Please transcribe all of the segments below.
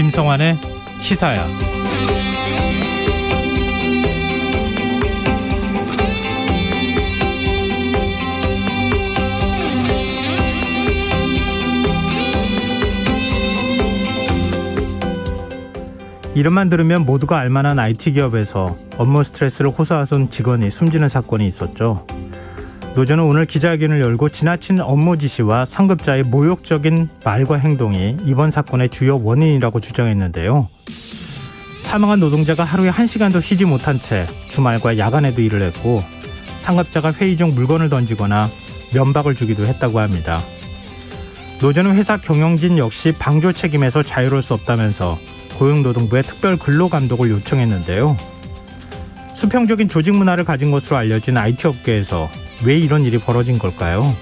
김성환의 시사야. 이름만 들으면 모두가 알만한 IT 기업에서 업무 스트레스를 호소하던 직원이 숨지는 사건이 있었죠. 노조는 오늘 기자회견을 열고 지나친 업무 지시와 상급자의 모욕적인 말과 행동이 이번 사건의 주요 원인이라고 주장했는데요. 사망한 노동자가 하루에 1시간도 쉬지 못한 채 주말과 야간에도 일을 했고 상급자가 회의 중 물건을 던지거나 면박을 주기도 했다고 합니다. 노조는 회사 경영진 역시 방조 책임에서 자유로울 수 없다면서 고용노동부에 특별 근로감독을 요청했는데요. 수평적인 조직 문화를 가진 것으로 알려진 IT 업계에서 왜 이런 일이 벌어진 걸까요?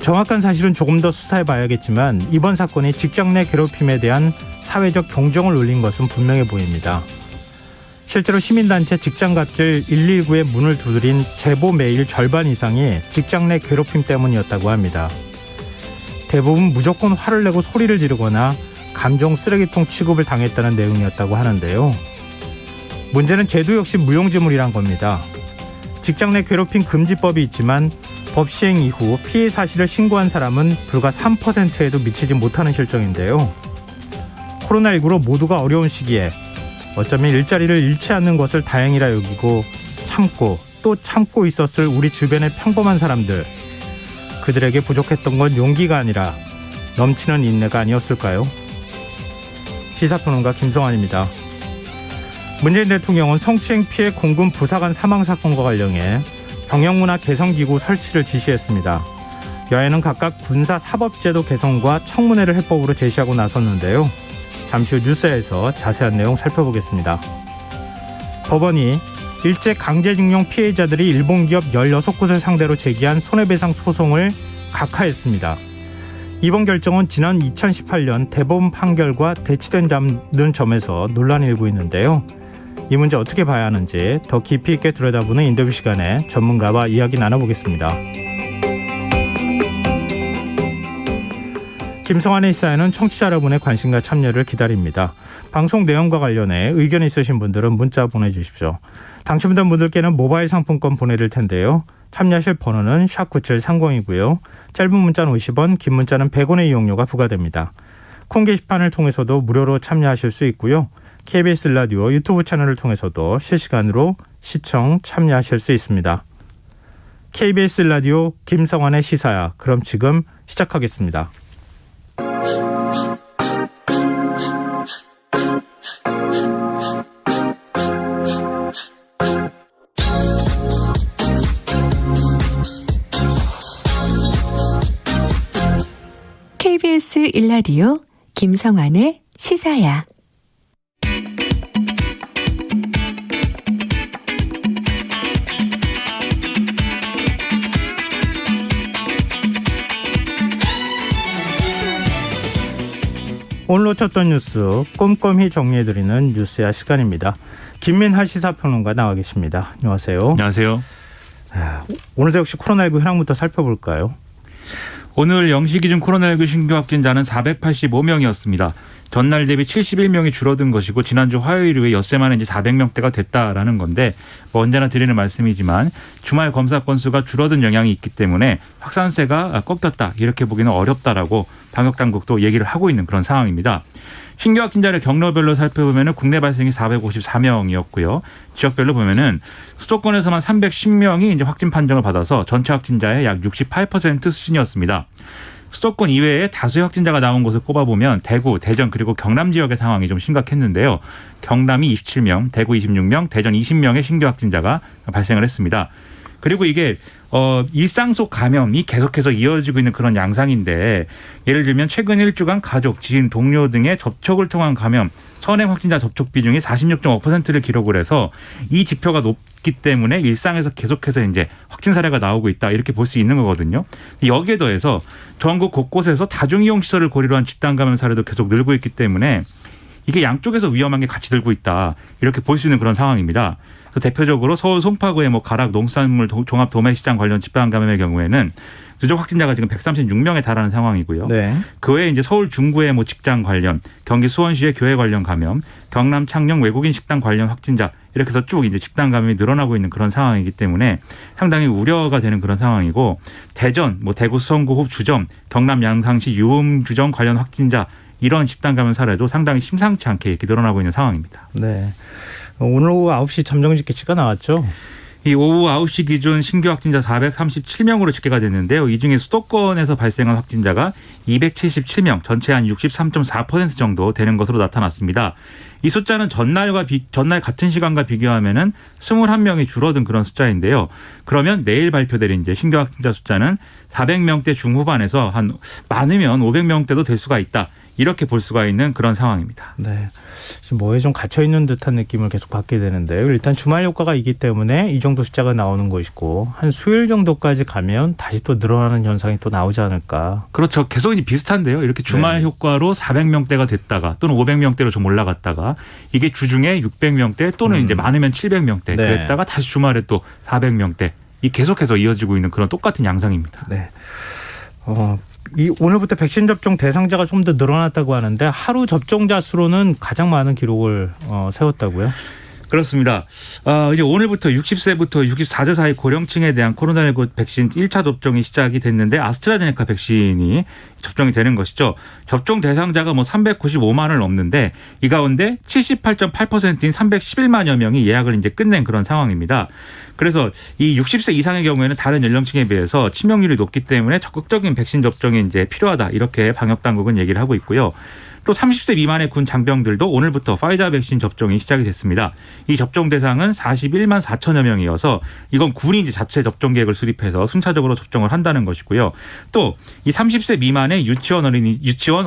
정확한 사실은 조금 더 수사해봐야겠지만 이번 사건이 직장 내 괴롭힘에 대한 사회적 경종을 울린 것은 분명해 보입니다. 실제로 시민단체 직장갑질 119의 문을 두드린 제보 메일 절반 이상이 직장 내 괴롭힘 때문이었다고 합니다. 대부분 무조건 화를 내고 소리를 지르거나 감정 쓰레기통 취급을 당했다는 내용이었다고 하는데요. 문제는 제도 역시 무용지물이란 겁니다. 직장 내 괴롭힘 금지법이 있지만 법 시행 이후 피해 사실을 신고한 사람은 불과 3%에도 미치지 못하는 실정인데요. 코로나19로 모두가 어려운 시기에 어쩌면 일자리를 잃지 않는 것을 다행이라 여기고 참고 또 참고 있었을 우리 주변의 평범한 사람들, 그들에게 부족했던 건 용기가 아니라 넘치는 인내가 아니었을까요? 시사평론가 김성환입니다. 문재인 대통령은 성추행 피해 공군 부사관 사망 사건과 관련해 경영문화 개선기구 설치를 지시했습니다. 여야는 각각 군사사법제도 개선과 청문회를 해법으로 제시하고 나섰는데요. 잠시 후 뉴스에서 자세한 내용 살펴보겠습니다. 법원이 일제 강제징용 피해자들이 일본 기업 16곳을 상대로 제기한 손해배상 소송을 각하했습니다. 이번 결정은 지난 2018년 대법원 판결과 대치된다는 점에서 논란이 일고 있는데요. 이 문제 어떻게 봐야 하는지 더 깊이 있게 들여다보는 인터뷰 시간에 전문가와 이야기 나눠보겠습니다. 김성환의 시사에는 청취자 여러분의 관심과 참여를 기다립니다. 방송 내용과 관련해 의견 있으신 분들은 문자 보내주십시오. 당첨된 분들께는 모바일 상품권 보내드릴 텐데요. 참여하실 번호는 샵9730이고요. 짧은 문자는 50원, 긴 문자는 100원의 이용료가 부과됩니다. 콩 게시판을 통해서도 무료로 참여하실 수 있고요. KBS 라디오 유튜브 채널을 통해서도 실시간으로 시청 참여하실 수 있습니다. KBS 라디오 김성환의 시사야. 그럼 지금 시작하겠습니다. KBS 1라디오 김성환의 시사야. 오늘 놓쳤던 뉴스 꼼꼼히 정리해드리는 뉴스야 시간입니다. 김민하 시사평론가 나와 계십니다. 안녕하세요. 안녕하세요. 오늘도 역시 코로나19 현황부터 살펴볼까요? 오늘 0시 기준 코로나19 신규 확진자는 485명이었습니다. 전날 대비 71명이 줄어든 것이고 지난주 화요일 이후에 엿새 만에 이제 400명대가 됐다라는 건데 언제나 드리는 말씀이지만 주말 검사 건수가 줄어든 영향이 있기 때문에 확산세가 꺾였다 이렇게 보기는 어렵다라고 방역당국도 얘기를 하고 있는 그런 상황입니다. 신규 확진자를 경로별로 살펴보면 국내 발생이 454명이었고요. 지역별로 보면은 수도권에서만 310명이 이제 확진 판정을 받아서 전체 확진자의 약 68% 수준이었습니다. 수도권 이외에 다수의 확진자가 나온 곳을 꼽아보면 대구, 대전 그리고 경남 지역의 상황이 좀 심각했는데요. 경남이 27명, 대구 26명, 대전 20명의 신규 확진자가 발생을 했습니다. 그리고 이게 일상 속 감염이 계속해서 이어지고 있는 그런 양상인데 예를 들면 최근 1주간 가족, 지인, 동료 등의 접촉을 통한 감염, 선행 확진자 접촉 비중이 46.5%를 기록을 해서 이 지표가 높기 때문에 일상에서 계속해서 이제 확진 사례가 나오고 있다 이렇게 볼 수 있는 거거든요. 여기에 더해서 전국 곳곳에서 다중이용 시설을 고리로 한 집단 감염 사례도 계속 늘고 있기 때문에 이게 양쪽에서 위험한 게 같이 들고 있다. 이렇게 볼 수 있는 그런 상황입니다. 그래서 대표적으로 서울 송파구의 가락 농산물 종합 도매시장 관련 집단 감염의 경우에는 누적 확진자가 지금 136명에 달하는 상황이고요. 네. 그 외에 이제 서울 중구의 직장 관련, 경기 수원시의 교회 관련 감염, 경남 창녕 외국인 식당 관련 확진자 이렇게 해서 쭉 이제 집단 감염이 늘어나고 있는 그런 상황이기 때문에 상당히 우려가 되는 그런 상황이고 대전, 대구 수성구 주점, 경남 양상시 유흥주점 관련 확진자 이런 집단 감염 사례도 상당히 심상치 않게 이렇게 늘어나고 있는 상황입니다. 네. 오늘 오후 9시 잠정 집계치가 나왔죠. 이 오후 9시 기준 신규 확진자 437명으로 집계가 됐는데요. 이 중에 수도권에서 발생한 확진자가 277명, 전체 한 63.4% 정도 되는 것으로 나타났습니다. 이 숫자는 전날 같은 시간과 비교하면은 21명이 줄어든 그런 숫자인데요. 그러면 내일 발표될 이제 신규 확진자 숫자는 400명대 중후반에서 한 많으면 500명대도 될 수가 있다. 이렇게 볼 수가 있는 그런 상황입니다. 네. 지금 뭐에 좀 갇혀 있는 듯한 느낌을 계속 받게 되는데요. 일단 주말 효과가 있기 때문에 이 정도 숫자가 나오는 것이고 한 수요일 정도까지 가면 다시 또 늘어나는 현상이 또 나오지 않을까. 그렇죠. 계속 비슷한데요. 이렇게 주말 효과로 400명대가 됐다가 또는 500명대로 좀 올라갔다가 이게 주중에 600명대 또는 이제 많으면 700명대 그랬다가 다시 주말에 또 400명대 이 계속해서 이어지고 있는 그런 똑같은 양상입니다. 네. 이 오늘부터 백신 접종 대상자가 좀 더 늘어났다고 하는데 하루 접종자 수로는 가장 많은 기록을 세웠다고요? 그렇습니다. 이제 오늘부터 60세부터 64세 사이 고령층에 대한 코로나19 백신 1차 접종이 시작이 됐는데 아스트라제네카 백신이 접종이 되는 것이죠. 접종 대상자가 395만을 넘는데 이 가운데 78.8%인 311만여 명이 예약을 이제 끝낸 그런 상황입니다. 그래서 이 60세 이상의 경우에는 다른 연령층에 비해서 치명률이 높기 때문에 적극적인 백신 접종이 이제 필요하다. 이렇게 방역 당국은 얘기를 하고 있고요. 또 30세 미만의 군 장병들도 오늘부터 파이자 백신 접종이 시작이 됐습니다. 이 접종 대상은 41만 4천여 명이어서 이건 군이 이제 자체 접종 계획을 수립해서 순차적으로 접종을 한다는 것이고요. 또 이 30세 미만의 유치원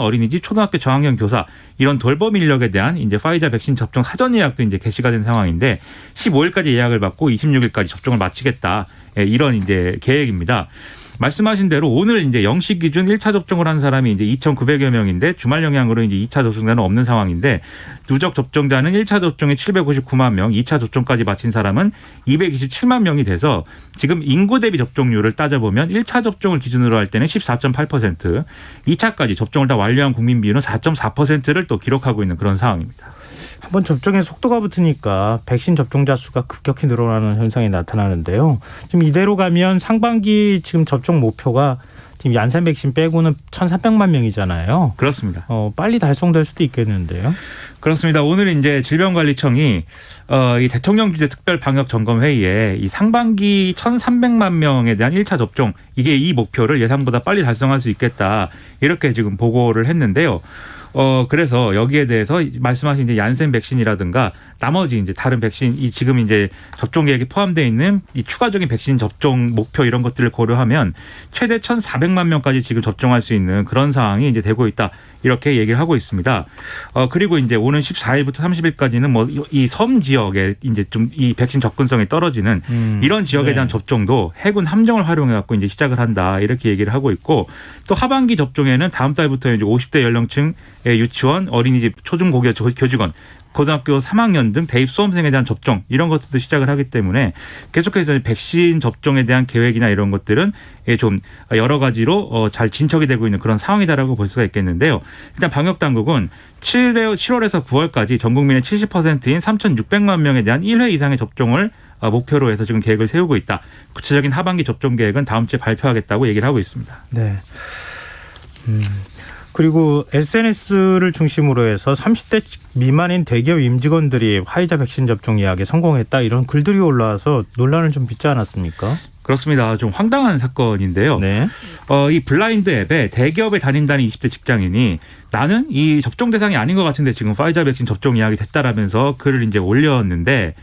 어린이집, 초등학교 저학년 교사 이런 돌봄 인력에 대한 이제 파이자 백신 접종 사전 예약도 이제 개시가 된 상황인데 15일까지 예약을 받고 26일까지 접종을 마치겠다. 이런 이제 계획입니다. 말씀하신 대로 오늘 이제 0시 기준 1차 접종을 한 사람이 이제 2,900여 명인데 주말 영향으로 이제 2차 접종자는 없는 상황인데 누적 접종자는 1차 접종에 759만 명, 2차 접종까지 마친 사람은 227만 명이 돼서 지금 인구 대비 접종률을 따져보면 1차 접종을 기준으로 할 때는 14.8%, 2차까지 접종을 다 완료한 국민 비율은 4.4%를 또 기록하고 있는 그런 상황입니다. 한번 접종에 속도가 붙으니까 백신 접종자 수가 급격히 늘어나는 현상이 나타나는데요. 지금 이대로 가면 상반기 지금 접종 목표가 지금 얀센 백신 빼고는 1,300만 명이잖아요. 그렇습니다. 빨리 달성될 수도 있겠는데요. 그렇습니다. 오늘 이제 질병관리청이 이 대통령 주재 특별 방역 점검 회의에 이 상반기 1,300만 명에 대한 1차 접종 이게 이 목표를 예상보다 빨리 달성할 수 있겠다 이렇게 지금 보고를 했는데요. 그래서 여기에 대해서 말씀하신 이제 얀센 백신이라든가 나머지 이제 다른 백신 이 지금 이제 접종 계획에 포함되어 있는 이 추가적인 백신 접종 목표 이런 것들을 고려하면 최대 1,400만 명까지 지금 접종할 수 있는 그런 상황이 이제 되고 있다. 이렇게 얘기를 하고 있습니다. 그리고 이제 오는 14일부터 30일까지는 이 섬 지역에 이제 좀 이 백신 접근성이 떨어지는 이런 지역에 대한 접종도 해군 함정을 활용해 갖고 이제 시작을 한다. 이렇게 얘기를 하고 있고 또 하반기 접종에는 다음 달부터 이제 50대 연령층의 유치원, 어린이집, 초중고교 교직원 고등학교 3학년 등 대입 수험생에 대한 접종 이런 것들도 시작을 하기 때문에 계속해서 백신 접종에 대한 계획이나 이런 것들은 좀 여러 가지로 잘 진척이 되고 있는 그런 상황이다라고 볼 수가 있겠는데요. 일단 방역당국은 7월에서 9월까지 전 국민의 70%인 3,600만 명에 대한 1회 이상의 접종을 목표로 해서 지금 계획을 세우고 있다. 구체적인 하반기 접종 계획은 다음 주에 발표하겠다고 얘기를 하고 있습니다. 네. 그리고 SNS를 중심으로 해서 30대 미만인 대기업 임직원들이 화이자 백신 접종 예약에 성공했다 이런 글들이 올라와서 논란을 좀 빚지 않았습니까? 그렇습니다. 좀 황당한 사건인데요. 네. 이 블라인드 앱에 대기업에 다닌다는 20대 직장인이 나는 이 접종 대상이 아닌 것 같은데 지금 파이자 백신 접종 예약이 됐다라면서 글을 이제 올렸는데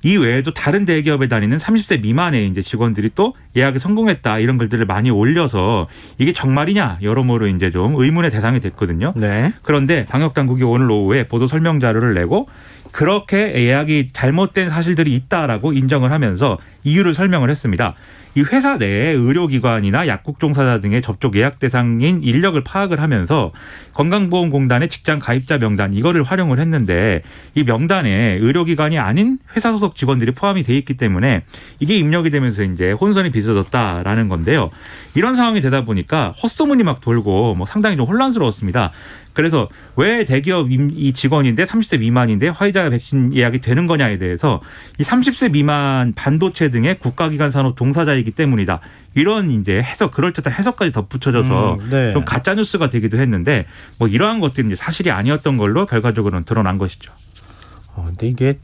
이 외에도 다른 대기업에 다니는 30세 미만의 이제 직원들이 또 예약에 성공했다 이런 글들을 많이 올려서 이게 정말이냐 여러모로 이제 좀 의문의 대상이 됐거든요. 네. 그런데 방역 당국이 오늘 오후에 보도 설명 자료를 내고 그렇게 예약이 잘못된 사실들이 있다라고 인정을 하면서 이유를 설명을 했습니다. 이 회사 내에 의료기관이나 약국 종사자 등의 접촉 예약 대상인 인력을 파악을 하면서 건강보험공단의 직장 가입자 명단 이거를 활용을 했는데 이 명단에 의료기관이 아닌 회사 소속 직원들이 포함이 돼 있기 때문에 이게 입력이 되면서 이제 혼선이 빚어졌다라는 건데요. 이런 상황이 되다 보니까 헛소문이 막 돌고 뭐 상당히 좀 혼란스러웠습니다. 그래서 왜 대기업 이 직원인데 30세 미만인데 화이자 백신 예약이 되는 거냐에 대해서 이 30세 미만 반도체 등의 국가기관 산업 종사자이기 때문이다. 이런 이제 해석, 그럴듯한 해석까지 덧붙여져서 네. 좀 가짜 뉴스가 되기도 했는데 뭐 이러한 것들이 이제 사실이 아니었던 걸로 결과적으로는 드러난 것이죠. 근데 이게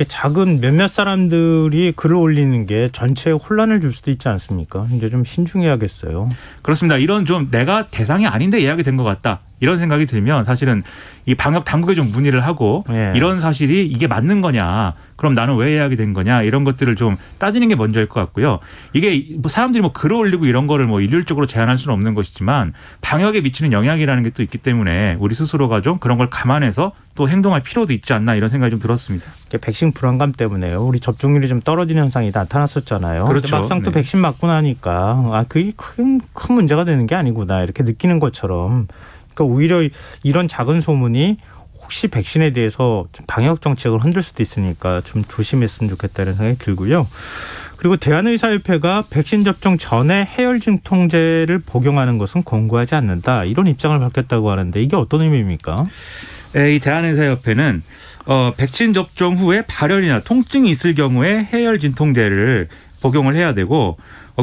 작은 몇몇 사람들이 글을 올리는 게 전체에 혼란을 줄 수도 있지 않습니까? 이제 좀 신중해야겠어요. 그렇습니다. 이런 좀 내가 대상이 아닌데 예약이 된 것 같다. 이런 생각이 들면 사실은 이 방역 당국에 좀 문의를 하고 예. 이런 사실이 이게 맞는 거냐. 그럼 나는 왜 예약이 된 거냐. 이런 것들을 좀 따지는 게 먼저일 것 같고요. 이게 뭐 사람들이 뭐 글을 올리고 이런 거를 뭐 일률적으로 제한할 수는 없는 것이지만 방역에 미치는 영향이라는 게 또 있기 때문에 우리 스스로가 좀 그런 걸 감안해서 또 행동할 필요도 있지 않나 이런 생각이 좀 들었습니다. 백신 불안감 때문에요. 우리 접종률이 좀 떨어지는 현상이 나타났었잖아요. 그렇죠. 근데 막상 또 네. 백신 맞고 나니까 그게 큰 문제가 되는 게 아니구나 이렇게 느끼는 것처럼. 그러니까 오히려 이런 작은 소문이 혹시 백신에 대해서 좀 방역 정책을 흔들 수도 있으니까 좀 조심했으면 좋겠다는 생각이 들고요. 그리고 대한의사협회가 백신 접종 전에 해열 진통제를 복용하는 것은 권고하지 않는다. 이런 입장을 밝혔다고 하는데 이게 어떤 의미입니까? 이 대한의사협회는 백신 접종 후에 발열이나 통증이 있을 경우에 해열 진통제를 복용을 해야 되고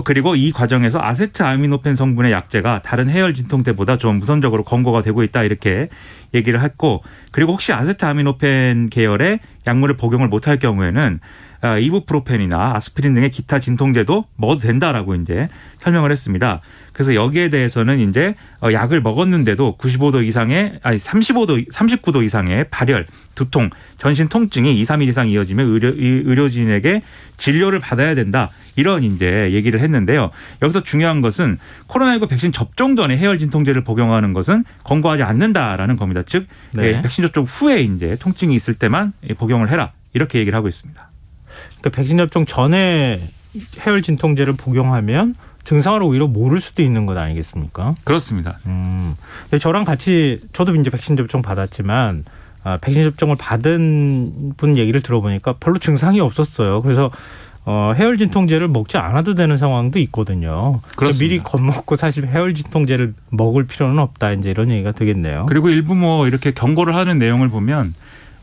그리고 이 과정에서 아세트아미노펜 성분의 약제가 다른 해열 진통제보다 좀 우선적으로 권고가 되고 있다 이렇게 얘기를 했고 그리고 혹시 아세트아미노펜 계열의 약물을 복용을 못할 경우에는 이부프로펜이나 아스피린 등의 기타 진통제도 먹어도 된다라고 이제 설명을 했습니다. 그래서 여기에 대해서는 이제 약을 먹었는데도 95도 이상의 39도 이상의 발열, 두통, 전신 통증이 2, 3일 이상 이어지면 의료진에게 진료를 받아야 된다. 이런 이제 얘기를 했는데요. 여기서 중요한 것은 코로나19 백신 접종 전에 해열 진통제를 복용하는 것은 권고하지 않는다라는 겁니다. 즉 네. 백신 접종 후에 이제 통증이 있을 때만 복용을 해라. 이렇게 얘기를 하고 있습니다. 그러니까 백신 접종 전에 해열 진통제를 복용하면 증상을 오히려 모를 수도 있는 것 아니겠습니까? 그렇습니다. 저랑 같이 저도 이제 백신 접종 받았지만 백신 접종을 받은 분 얘기를 들어보니까 별로 증상이 없었어요. 그래서 해열 진통제를 먹지 않아도 되는 상황도 있거든요. 그러니까 미리 겁먹고 사실 해열 진통제를 먹을 필요는 없다. 이제 이런 얘기가 되겠네요. 그리고 일부 뭐 이렇게 경고를 하는 내용을 보면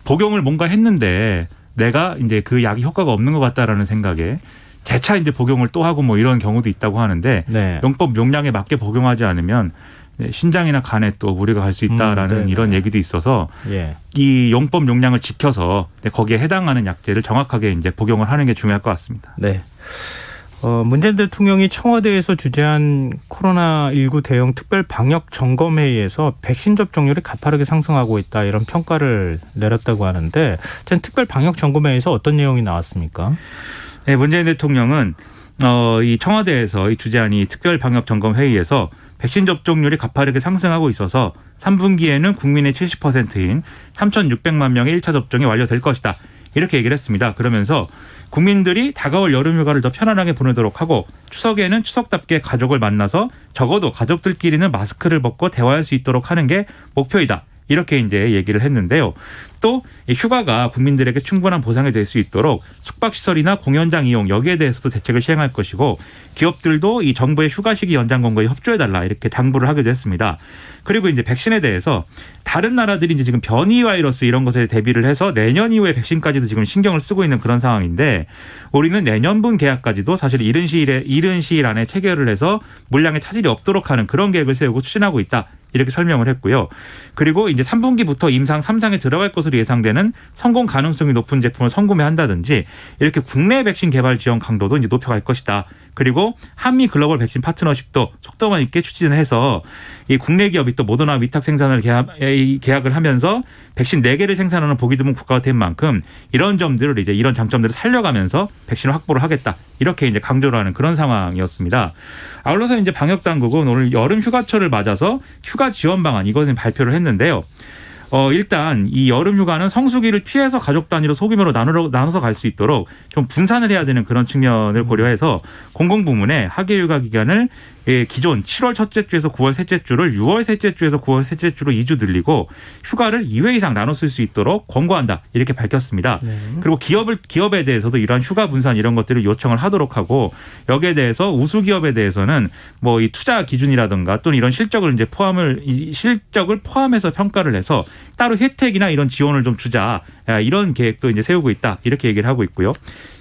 복용을 뭔가 했는데 내가 이제 그 약이 효과가 없는 것 같다라는 생각에 재차 이제 복용을 또 하고 뭐 이런 경우도 있다고 하는데 네. 용법 용량에 맞게 복용하지 않으면 신장이나 간에 또 무리가 갈 수 있다라는 이런 얘기도 있어서 예. 이 용법 용량을 지켜서 거기에 해당하는 약제를 정확하게 이제 복용을 하는 게 중요할 것 같습니다. 네. 문재인 대통령이 청와대에서 주재한 코로나19 대응 특별 방역 점검회의에서 백신 접종률이 가파르게 상승하고 있다 이런 평가를 내렸다고 하는데 전 특별 방역 점검회의에서 어떤 내용이 나왔습니까? 네, 문재인 대통령은 이 청와대에서 이 주재한 이 특별 방역 점검 회의에서 백신 접종률이 가파르게 상승하고 있어서 3분기에는 국민의 70%인 3,600만 명의 1차 접종이 완료될 것이다. 이렇게 얘기를 했습니다. 그러면서 국민들이 다가올 여름 휴가를 더 편안하게 보내도록 하고 추석에는 추석답게 가족을 만나서 적어도 가족들끼리는 마스크를 벗고 대화할 수 있도록 하는 게 목표이다. 이렇게 이제 얘기를 했는데요. 또 휴가가 국민들에게 충분한 보상이 될 수 있도록 숙박시설이나 공연장 이용 여기에 대해서도 대책을 시행할 것이고 기업들도 이 정부의 휴가 시기 연장 권고에 협조해달라 이렇게 당부를 하기도 했습니다. 그리고 이제 백신에 대해서 다른 나라들이 이제 지금 변이 바이러스 이런 것에 대비를 해서 내년 이후에 백신까지도 지금 신경을 쓰고 있는 그런 상황인데 우리는 내년분 계약까지도 사실 이른 시일 안에 체결을 해서 물량에 차질이 없도록 하는 그런 계획을 세우고 추진하고 있다. 이렇게 설명을 했고요. 그리고 이제 3분기부터 임상 3상에 들어갈 것으로 예상되는 성공 가능성이 높은 제품을 선구매한다든지 이렇게 국내 백신 개발 지원 강도도 이제 높여갈 것이다. 그리고 한미 글로벌 백신 파트너십도 속도감 있게 추진을 해서 이 국내 기업이 또 모더나 위탁 생산을 계약을 하면서 백신 4개를 생산하는 보기 드문 국가가 된 만큼 이런 점들을 이제 이런 장점들을 살려가면서 백신을 확보를 하겠다. 이렇게 이제 강조를 하는 그런 상황이었습니다. 아울러서 이제 방역 당국은 오늘 여름 휴가철을 맞아서 휴가 지원 방안 이것을 발표를 했는데요. 일단 이 여름 휴가는 성수기를 피해서 가족 단위로 소규모로 나눠서 갈 수 있도록 좀 분산을 해야 되는 그런 측면을 고려해서 공공부문에 학예 휴가 기간을 기존 7월 첫째 주에서 9월 셋째 주를 6월 셋째 주에서 9월 셋째 주로 2주 늘리고 휴가를 2회 이상 나눠 쓸 수 있도록 권고한다 이렇게 밝혔습니다. 네. 그리고 기업에 대해서도 이러한 휴가 분산 이런 것들을 요청을 하도록 하고 여기에 대해서 우수 기업에 대해서는 뭐 이 투자 기준이라든가 또는 이런 실적을 이제 실적을 포함해서 평가를 해서 따로 혜택이나 이런 지원을 좀 주자 이런 계획도 이제 세우고 있다 이렇게 얘기를 하고 있고요.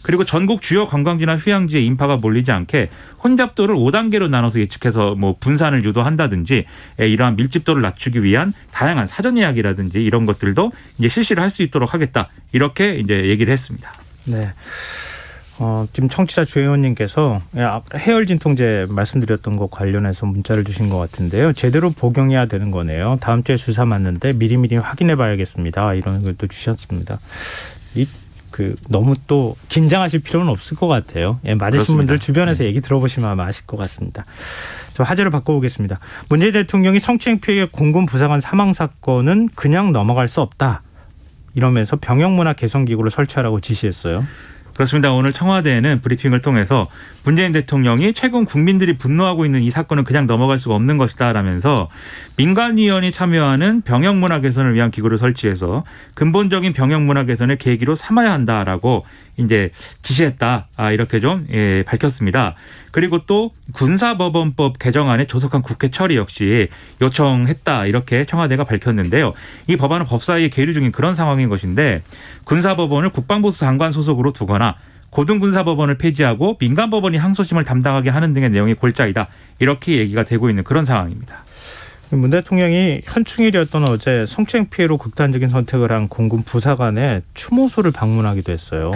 그리고 전국 주요 관광지나 휴양지에 인파가 몰리지 않게 혼잡도를 5단계로 나눠서 예측해서 뭐 분산을 유도한다든지 이러한 밀집도를 낮추기 위한 다양한 사전 예약이라든지 이런 것들도 이제 실시를 할 수 있도록 하겠다 이렇게 이제 얘기를 했습니다. 네. 지금 청취자 주혜원님께서 해열 진통제 말씀드렸던 것 관련해서 문자를 주신 것 같은데요. 제대로 복용해야 되는 거네요. 다음 주에 주사 맞는데 미리미리 확인해 봐야겠습니다. 이런 걸 또 주셨습니다. 너무 또 긴장하실 필요는 없을 것 같아요. 맞으신 그렇습니다. 분들 주변에서 얘기 들어보시면 아마 아실 것 같습니다. 저 화제를 바꿔보겠습니다. 문재인 대통령이 성추행 피해 공군 부사관 사망 사건은 그냥 넘어갈 수 없다. 이러면서 병역문화 개선기구를 설치하라고 지시했어요. 그렇습니다. 오늘 청와대에는 브리핑을 통해서 문재인 대통령이 최근 국민들이 분노하고 있는 이 사건은 그냥 넘어갈 수가 없는 것이다 라면서 민간위원이 참여하는 병역문화 개선을 위한 기구를 설치해서 근본적인 병역문화 개선을 계기로 삼아야 한다라고 이제 지시했다. 이렇게 좀 밝혔습니다. 그리고 또 군사법원법 개정안에 조속한 국회 처리 역시 요청했다. 이렇게 청와대가 밝혔는데요. 이 법안은 법사위에 계류 중인 그런 상황인 것인데 군사법원을 국방부 장관 소속으로 두거나 고등군사법원을 폐지하고 민간법원이 항소심을 담당하게 하는 등의 내용이 골자이다. 이렇게 얘기가 되고 있는 그런 상황입니다. 문 대통령이 현충일이었던 어제 성추행 피해로 극단적인 선택을 한 공군 부사관의 추모소를 방문하기도 했어요.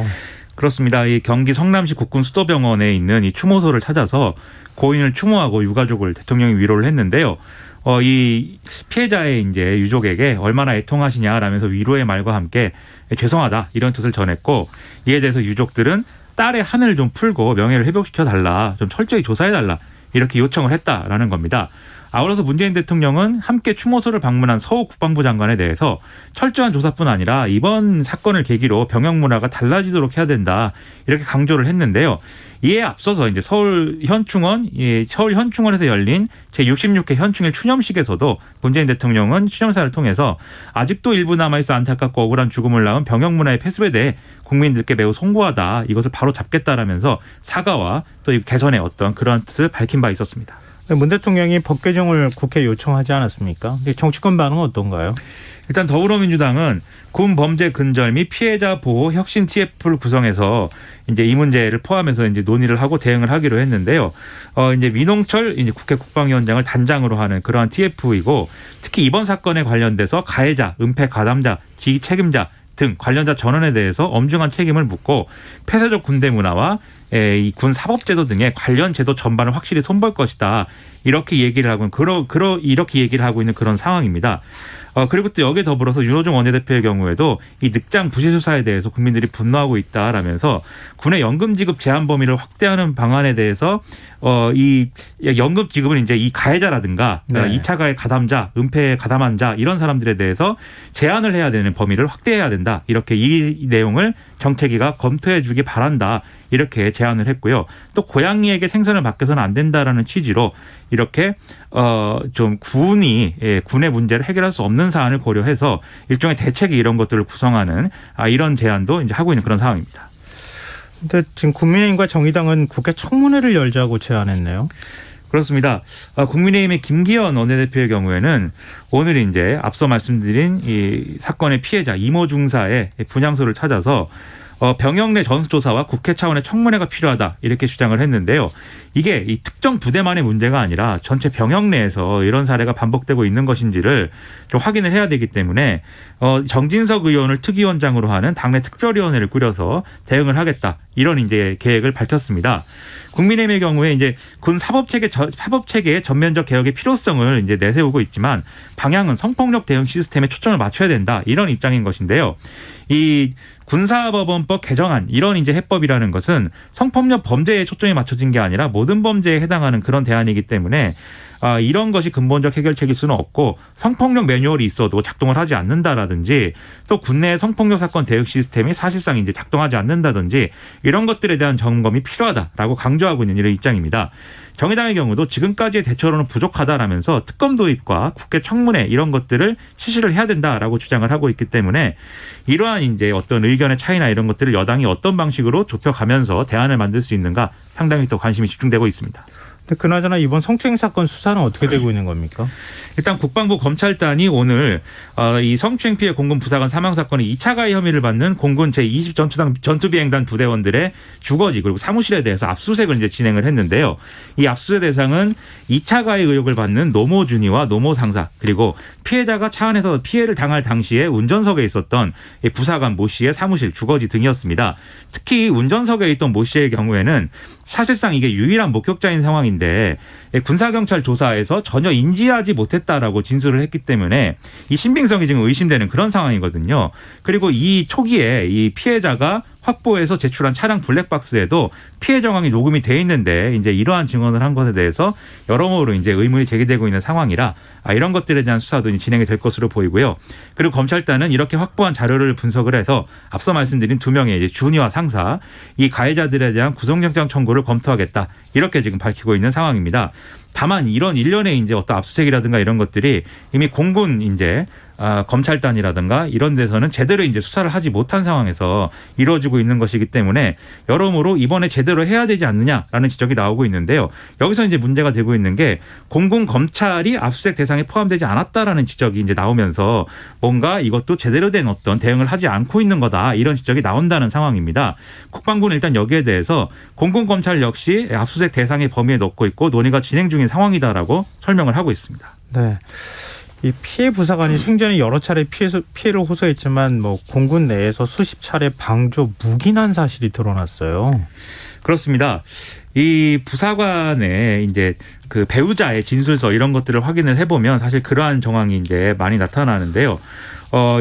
그렇습니다. 이 경기 성남시 국군 수도병원에 있는 이 추모소를 찾아서 고인을 추모하고 유가족을 대통령이 위로를 했는데요. 이 피해자의 이제 유족에게 얼마나 애통하시냐라면서 위로의 말과 함께 죄송하다 이런 뜻을 전했고 이에 대해서 유족들은 딸의 한을 좀 풀고 명예를 회복시켜 달라, 좀 철저히 조사해 달라 이렇게 요청을 했다라는 겁니다. 아울러서 문재인 대통령은 함께 추모소를 방문한 서호 국방부 장관에 대해서 철저한 조사뿐 아니라 이번 사건을 계기로 병역 문화가 달라지도록 해야 된다 이렇게 강조를 했는데요. 이에 앞서서 이제 서울 현충원에서 열린 제66회 현충일 추념식에서도 문재인 대통령은 추념사를 통해서 아직도 일부 남아있어 안타깝고 억울한 죽음을 낳은 병역 문화의 폐습에 대해 국민들께 매우 송구하다. 이것을 바로 잡겠다라면서 사과와 또 이 개선의 어떤 그런 뜻을 밝힌 바 있었습니다. 문 대통령이 법 개정을 국회에 요청하지 않았습니까? 정치권 반응은 어떤가요? 일단 더불어민주당은 군 범죄 근절 및 피해자 보호 혁신 TF를 구성해서 이제 이 문제를 포함해서 이제 논의를 하고 대응을 하기로 했는데요. 이제 민홍철 이제 국회 국방위원장을 단장으로 하는 그러한 TF이고 특히 이번 사건에 관련돼서 가해자, 은폐 가담자, 지휘 책임자 등 관련자 전원에 대해서 엄중한 책임을 묻고 폐쇄적 군대 문화와 이 군 사법제도 등의 관련 제도 전반을 확실히 손볼 것이다. 이렇게 얘기를 하고 이렇게 얘기를 하고 있는 그런 상황입니다. 그리고 또 여기에 더불어서 윤호중 원내대표의 경우에도 이 늑장 부실 수사에 대해서 국민들이 분노하고 있다라면서 군의 연금 지급 제한 범위를 확대하는 방안에 대해서 이 연금 지급은 이제 이 가해자라든가 네. 2차 가해 가담자, 은폐에 가담한 자 이런 사람들에 대해서 제한을 해야 되는 범위를 확대해야 된다. 이렇게 이 내용을 정책위가 검토해 주기 바란다. 이렇게 제안을 했고요. 또 고양이에게 생선을 맡겨서는 안 된다라는 취지로 이렇게 좀 군의 문제를 해결할 수 없는 사안을 고려해서 일종의 대책이 이런 것들을 구성하는 이런 제안도 이제 하고 있는 그런 상황입니다. 근데 지금 국민의힘과 정의당은 국회 청문회를 열자고 제안했네요. 그렇습니다. 국민의힘의 김기현 원내대표의 경우에는 오늘 이제 앞서 말씀드린 이 사건의 피해자 이모 중사의 분향소를 찾아서 병역 내 전수조사와 국회 차원의 청문회가 필요하다 이렇게 주장을 했는데요. 이게 이 특정 부대만의 문제가 아니라 전체 병역 내에서 이런 사례가 반복되고 있는 것인지를 좀 확인을 해야 되기 때문에 정진석 의원을 특위원장으로 하는 당내 특별위원회를 꾸려서 대응을 하겠다 이런 이제 계획을 밝혔습니다. 국민의힘의 경우에 이제 군 사법체계의 전면적 개혁의 필요성을 이제 내세우고 있지만 방향은 성폭력 대응 시스템에 초점을 맞춰야 된다 이런 입장인 것인데요. 이 군사법원법 개정안 이런 이제 해법이라는 것은 성폭력 범죄에 초점이 맞춰진 게 아니라 모든 범죄에 해당하는 그런 대안이기 때문에 이런 것이 근본적 해결책일 수는 없고 성폭력 매뉴얼이 있어도 작동을 하지 않는다라든지 또 국내 성폭력 사건 대응 시스템이 사실상 이제 작동하지 않는다든지 이런 것들에 대한 점검이 필요하다라고 강조하고 있는 이런 입장입니다. 정의당의 경우도 지금까지의 대처로는 부족하다라면서 특검 도입과 국회 청문회 이런 것들을 실시를 해야 된다라고 주장을 하고 있기 때문에 이러한 이제 어떤 의견의 차이나 이런 것들을 여당이 어떤 방식으로 좁혀가면서 대안을 만들 수 있는가 상당히 또 관심이 집중되고 있습니다. 근데 그나저나 이번 성추행 사건 수사는 어떻게 되고 있는 겁니까? 일단 국방부 검찰단이 오늘 이 성추행 피해 공군 부사관 사망 사건의 2차 가해 혐의를 받는 공군 제20 전투비행단 부대원들의 주거지 그리고 사무실에 대해서 압수수색을 이제 진행을 했는데요. 이 압수수색 대상은 2차 가해 의혹을 받는 노모 준이와 노모 상사 그리고 피해자가 차 안에서 피해를 당할 당시에 운전석에 있었던 이 부사관 모 씨의 사무실 주거지 등이었습니다. 특히 운전석에 있던 모 씨의 경우에는 사실상 이게 유일한 목격자인 상황인데 군사경찰 조사에서 전혀 인지하지 못했다라고 진술을 했기 때문에 이 신빙성이 지금 의심되는 그런 상황이거든요. 그리고 이 초기에 이 피해자가 확보해서 제출한 차량 블랙박스에도 피해 정황이 녹음이 돼 있는데 이제 이러한 증언을 한 것에 대해서 여러모로 이제 의문이 제기되고 있는 상황이라 이런 것들에 대한 수사도 진행이 될 것으로 보이고요. 그리고 검찰단은 이렇게 확보한 자료를 분석을 해서 앞서 말씀드린 두 명의 이제 준이와 상사 이 가해자들에 대한 구속영장 청구를 검토하겠다 이렇게 지금 밝히고 있는 상황입니다. 다만 이런 일련의 이제 어떤 압수수색이라든가 이런 것들이 이미 공군 이제 검찰단이라든가 이런 데서는 제대로 이제 수사를 하지 못한 상황에서 이루어지고 있는 것이기 때문에 여러모로 이번에 제대로 해야 되지 않느냐라는 지적이 나오고 있는데요. 여기서 이제 문제가 되고 있는 게 공군 검찰이 압수수색 대상에 포함되지 않았다라는 지적이 이제 나오면서 뭔가 이것도 제대로 된 어떤 대응을 하지 않고 있는 거다 이런 지적이 나온다는 상황입니다. 국방부는 일단 여기에 대해서 공군 검찰 역시 압수수색 대상의 범위에 넣고 있고 논의가 진행 중인 상황이다라고 설명을 하고 있습니다. 네. 이 피해 부사관이 생전에 여러 차례 피해를 호소했지만 뭐 공군 내에서 수십 차례 방조 묵인한 사실이 드러났어요. 그렇습니다. 이 부사관의 이제 그 배우자의 진술서 이런 것들을 확인을 해보면 사실 그러한 정황이 이제 많이 나타나는데요.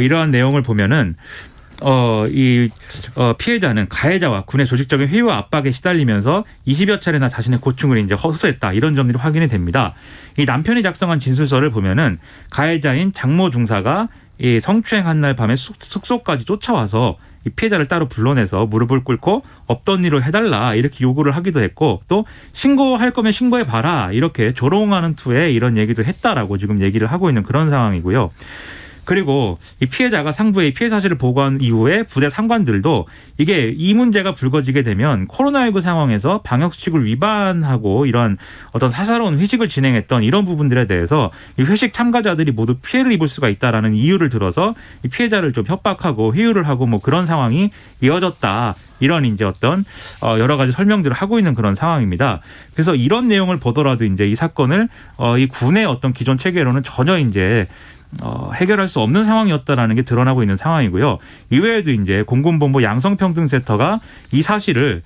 이러한 내용을 보면은 피해자는 가해자와 군의 조직적인 회유와 압박에 시달리면서 20여 차례나 자신의 고충을 이제 호소했다. 이런 점들이 확인이 됩니다. 이 남편이 작성한 진술서를 보면은 가해자인 장모 중사가 이 성추행한 날 밤에 숙소까지 쫓아와서 이 피해자를 따로 불러내서 무릎을 꿇고 없던 일로 해달라 이렇게 요구를 하기도 했고 또 신고할 거면 신고해봐라 이렇게 조롱하는 투에 이런 얘기도 했다라고 지금 얘기를 하고 있는 그런 상황이고요. 그리고 이 피해자가 상부에 피해 사실을 보고한 이후에 부대 상관들도 이게 이 문제가 불거지게 되면 코로나19 상황에서 방역수칙을 위반하고 이러한 어떤 사사로운 회식을 진행했던 이런 부분들에 대해서 이 회식 참가자들이 모두 피해를 입을 수가 있다라는 이유를 들어서 이 피해자를 좀 협박하고 회유를 하고 뭐 그런 상황이 이어졌다. 이런 이제 어떤 여러 가지 설명들을 하고 있는 그런 상황입니다. 그래서 이런 내용을 보더라도 이제 이 사건을 이 군의 어떤 기존 체계로는 전혀 이제 해결할 수 없는 상황이었다라는 게 드러나고 있는 상황이고요. 이외에도 이제 공군본부 양성평등센터가 이 사실을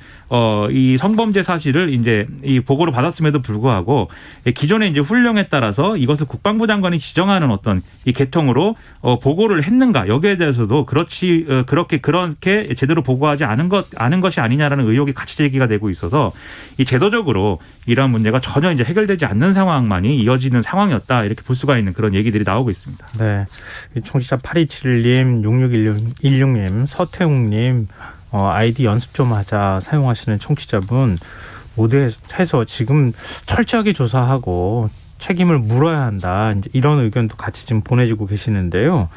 이 성범죄 사실을 이제 이 보고를 받았음에도 불구하고 기존의 이제 훈령에 따라서 이것을 국방부 장관이 지정하는 어떤 이 계통으로 보고를 했는가 여기에 대해서도 그렇게 제대로 보고하지 않은 것이 아니냐라는 의혹이 같이 제기가 되고 있어서 이 제도적으로 이러한 문제가 전혀 이제 해결되지 않는 상황만이 이어지는 상황이었다 이렇게 볼 수가 있는 그런 얘기들이 나오고 있습니다. 네, 청취자 8271님, 6616님, 서태웅님, 아이디 연습 좀 하자 사용하시는 청취자분 모두 해서 지금 철저하게 조사하고 책임을 물어야 한다. 이제 이런 의견도 같이 지금 보내주고 계시는데요.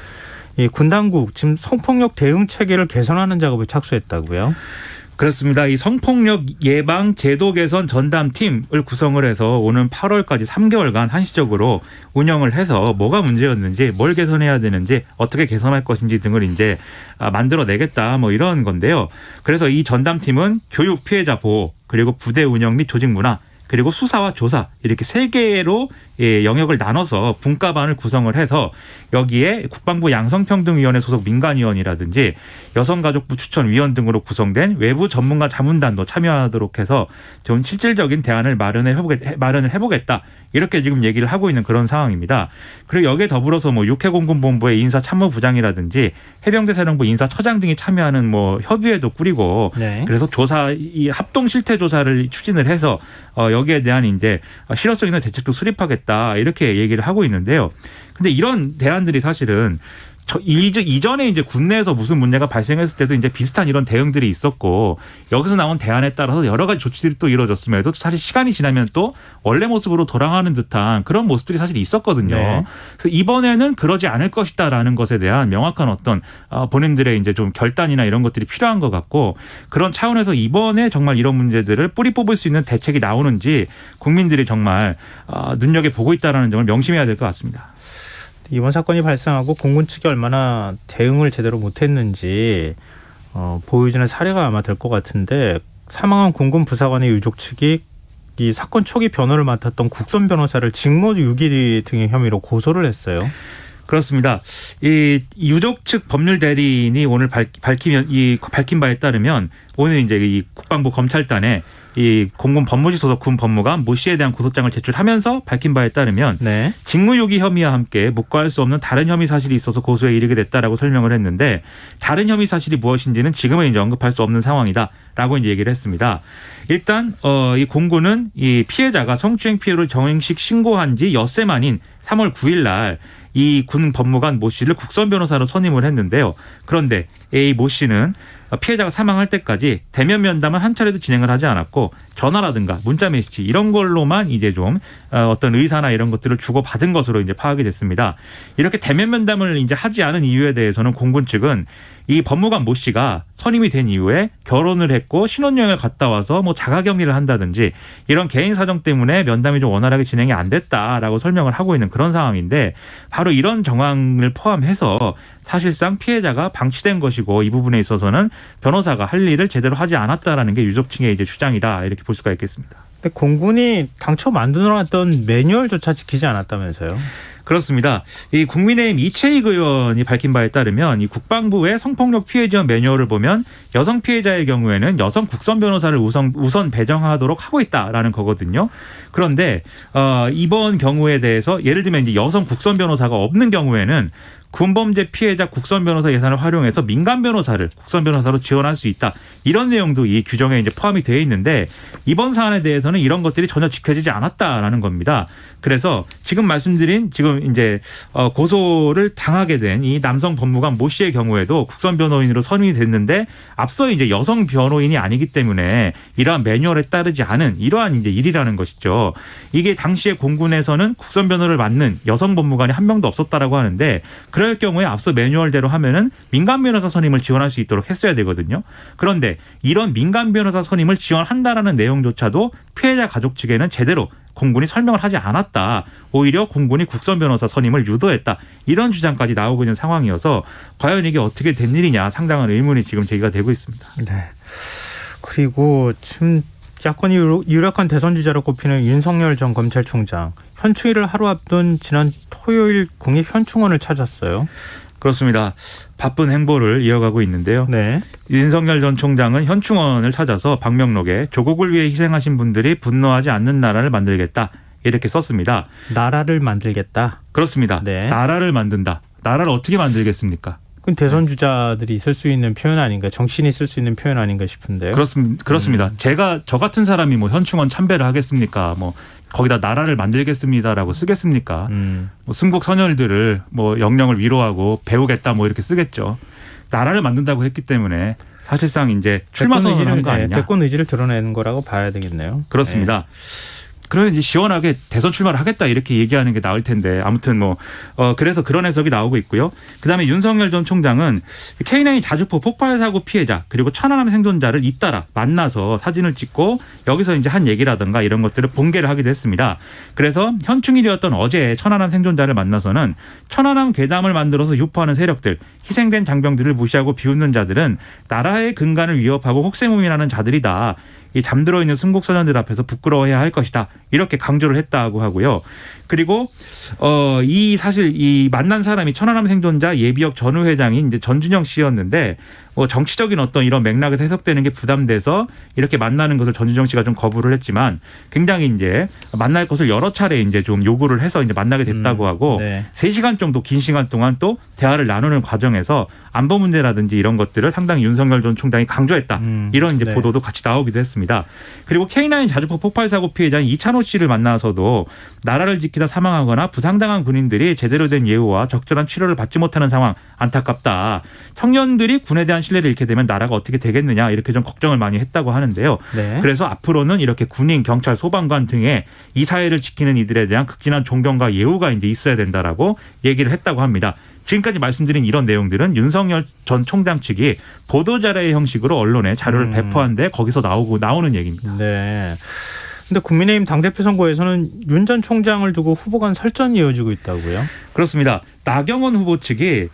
이 군 당국 지금 성폭력 대응 체계를 개선하는 작업에 착수했다고요? 그렇습니다. 이 성폭력 예방 제도 개선 전담팀을 구성을 해서 오는 8월까지 3개월간 한시적으로 운영을 해서 뭐가 문제였는지 뭘 개선해야 되는지 어떻게 개선할 것인지 등을 이제 만들어내겠다 뭐 이런 건데요. 그래서 이 전담팀은 교육 피해자 보호 그리고 부대 운영 및 조직 문화 그리고 수사와 조사 이렇게 3개로 영역을 나눠서 분과반을 구성을 해서 여기에 국방부 양성평등위원회 소속 민간위원이라든지 여성가족부 추천위원 등으로 구성된 외부 전문가 자문단도 참여하도록 해서 좀 실질적인 대안을 마련을 해보겠다. 이렇게 지금 얘기를 하고 있는 그런 상황입니다. 그리고 여기에 더불어서 뭐 육해공군본부의 인사참모부장이라든지 해병대사령부 인사처장 등이 참여하는 뭐 협의회도 꾸리고 네. 그래서 이 합동 실태 조사를 추진을 해서 여기에 대한 이제 실효성 있는 대책도 수립하겠다 이렇게 얘기를 하고 있는데요. 근데 이런 대안들이 사실은 이전에 이제 국내에서 무슨 문제가 발생했을 때도 이제 비슷한 이런 대응들이 있었고 여기서 나온 대안에 따라서 여러 가지 조치들이 또 이루어졌음에도 사실 시간이 지나면 또 원래 모습으로 돌아가는 듯한 그런 모습들이 사실 있었거든요. 네. 그래서 이번에는 그러지 않을 것이다라는 것에 대한 명확한 어떤 본인들의 이제 좀 결단이나 이런 것들이 필요한 것 같고 그런 차원에서 이번에 정말 이런 문제들을 뿌리 뽑을 수 있는 대책이 나오는지 국민들이 정말 눈여겨보고 있다는 점을 명심해야 될 것 같습니다. 이번 사건이 발생하고 공군 측이 얼마나 대응을 제대로 못했는지 보여주는 사례가 아마 될 것 같은데 사망한 공군 부사관의 유족 측이 이 사건 초기 변호를 맡았던 국선 변호사를 직무유기 등의 혐의로 고소를 했어요. 그렇습니다. 이 유족 측 법률 대리인이 오늘 밝힌 바에 따르면 오늘 이제 이 국방부 검찰단에 이 공군 법무지 소속 군 법무관 모 씨에 대한 고소장을 제출하면서 밝힌 바에 따르면 네. 직무유기 혐의와 함께 묵과할 수 없는 다른 혐의 사실이 있어서 고소에 이르게 됐다라고 설명을 했는데 다른 혐의 사실이 무엇인지는 지금은 이제 언급할 수 없는 상황이다라고 이제 얘기를 했습니다. 일단 이 공군은 이 피해자가 성추행 피해를 정식 신고한 지 엿새 만인 3월 9일 날 이 군 법무관 모 씨를 국선 변호사로 선임을 했는데요. 그런데 이 모 씨는 피해자가 사망할 때까지 대면 면담은 한 차례도 진행을 하지 않았고 전화라든가 문자 메시지 이런 걸로만 이제 좀 어떤 의사나 이런 것들을 주고받은 것으로 이제 파악이 됐습니다. 이렇게 대면 면담을 이제 하지 않은 이유에 대해서는 공군 측은 이 법무관 모 씨가 선임이 된 이후에 결혼을 했고 신혼여행을 갔다 와서 뭐 자가격리를 한다든지 이런 개인 사정 때문에 면담이 좀 원활하게 진행이 안 됐다라고 설명을 하고 있는 그런 상황인데 바로 이런 정황을 포함해서 사실상 피해자가 방치된 것이고 이 부분에 있어서는 변호사가 할 일을 제대로 하지 않았다라는 게 유족 측의 이제 주장이다 이렇게 볼 수가 있겠습니다. 근데 공군이 당초 만들어놨던 매뉴얼조차 지키지 않았다면서요? 그렇습니다. 이 국민의힘 이채익 의원이 밝힌 바에 따르면 이 국방부의 성폭력 피해 지원 매뉴얼을 보면 여성 피해자의 경우에는 여성 국선 변호사를 우선 배정하도록 하고 있다라는 거거든요. 그런데 이번 경우에 대해서 예를 들면 이제 여성 국선 변호사가 없는 경우에는 군범죄 피해자 국선 변호사 예산을 활용해서 민간 변호사를 국선 변호사로 지원할 수 있다. 이런 내용도 이 규정에 이제 포함이 되어 있는데 이번 사안에 대해서는 이런 것들이 전혀 지켜지지 않았다라는 겁니다. 그래서 지금 말씀드린 지금 이제 고소를 당하게 된 이 남성 법무관 모 씨의 경우에도 국선 변호인으로 선임이 됐는데 앞서 이제 여성 변호인이 아니기 때문에 이러한 매뉴얼에 따르지 않은 이러한 이제 일이라는 것이죠. 이게 당시에 공군에서는 국선 변호를 맡는 여성 법무관이 한 명도 없었다라고 하는데 그럴 경우에 앞서 매뉴얼대로 하면은 민간 변호사 선임을 지원할 수 있도록 했어야 되거든요. 그런데 이런 민간 변호사 선임을 지원한다라는 내용조차도 피해자 가족 측에는 제대로 공군이 설명을 하지 않았다. 오히려 공군이 국선 변호사 선임을 유도했다. 이런 주장까지 나오고 있는 상황이어서 과연 이게 어떻게 된 일이냐 상당한 의문이 지금 제기가 되고 있습니다. 네. 그리고 지금 야권이 유력한 대선 주자로 꼽히는 윤석열 전 검찰총장 현충일을 하루 앞둔 지난 토요일 국립현충원을 찾았어요. 그렇습니다. 바쁜 행보를 이어가고 있는데요. 네. 윤석열 전 총장은 현충원을 찾아서 방명록에 조국을 위해 희생하신 분들이 분노하지 않는 나라를 만들겠다. 이렇게 썼습니다. 나라를 만들겠다. 그렇습니다. 네. 나라를 만든다. 나라를 어떻게 만들겠습니까? 그건 대선 주자들이 쓸 수 있는 표현 아닌가, 정치인이 쓸 수 있는 표현 아닌가 싶은데요. 그렇습니다. 저 같은 사람이 뭐 현충원 참배를 하겠습니까? 뭐 거기다 나라를 만들겠습니다라고 쓰겠습니까? 뭐 승국 선열들을 뭐 영령을 위로하고 배우겠다 뭐 이렇게 쓰겠죠. 나라를 만든다고 했기 때문에 사실상 이제 출마 선언을 한 거 아니냐? 대권 의지를 드러내는 거라고 봐야 되겠네요. 그렇습니다. 그러면 이제 시원하게 대선 출마를 하겠다 이렇게 얘기하는 게 나을 텐데 아무튼 뭐 그래서 그런 해석이 나오고 있고요. 그다음에 윤석열 전 총장은 K9 자주포 폭발 사고 피해자 그리고 천안함 생존자를 잇따라 만나서 사진을 찍고 여기서 이제 한 얘기라든가 이런 것들을 본개를 하기도 했습니다. 그래서 현충일이었던 어제 천안함 생존자를 만나서는 천안함 괴담을 만들어서 유포하는 세력들, 희생된 장병들을 무시하고 비웃는 자들은 나라의 근간을 위협하고 혹세무민하는 자들이다. 이 잠들어 있는 순국선원들 앞에서 부끄러워해야 할 것이다. 이렇게 강조를 했다고 하고요. 그리고 사실 이 만난 사람이 천안함 생존자 예비역 전후 회장이 이제 전준영 씨였는데 정치적인 어떤 이런 맥락에서 해석되는 게 부담돼서 이렇게 만나는 것을 전준영 씨가 좀 거부를 했지만 굉장히 이제 만날 것을 여러 차례 이제 좀 요구를 해서 이제 만나게 됐다고 하고 네. 3시간 정도 긴 시간 동안 또 대화를 나누는 과정에서 안보 문제라든지 이런 것들을 상당히 윤석열 전 총장이 강조했다. 이런 이제 네. 보도도 같이 나오기도 했습니다. 있습니다. 그리고 K9 자주포 폭발 사고 피해자인 이찬호 씨를 만나서도 나라를 지키다 사망하거나 부상당한 군인들이 제대로 된 예우와 적절한 치료를 받지 못하는 상황 안타깝다. 청년들이 군에 대한 신뢰를 잃게 되면 나라가 어떻게 되겠느냐 이렇게 좀 걱정을 많이 했다고 하는데요. 네. 그래서 앞으로는 이렇게 군인, 경찰, 소방관 등의 이 사회를 지키는 이들에 대한 극진한 존경과 예우가 이제 있어야 된다라고 얘기를 했다고 합니다. 지금까지 말씀드린 이런 내용들은 윤석열 전 총장 측이 보도자료의 형식으로 언론에 자료를 배포한데 거기서 나오는 얘기입니다. 네. 근데 국민의힘 당대표 선거에서는 윤 전 총장을 두고 후보 간 설전이 이어지고 있다고요? 그렇습니다. 나경원 후보 측이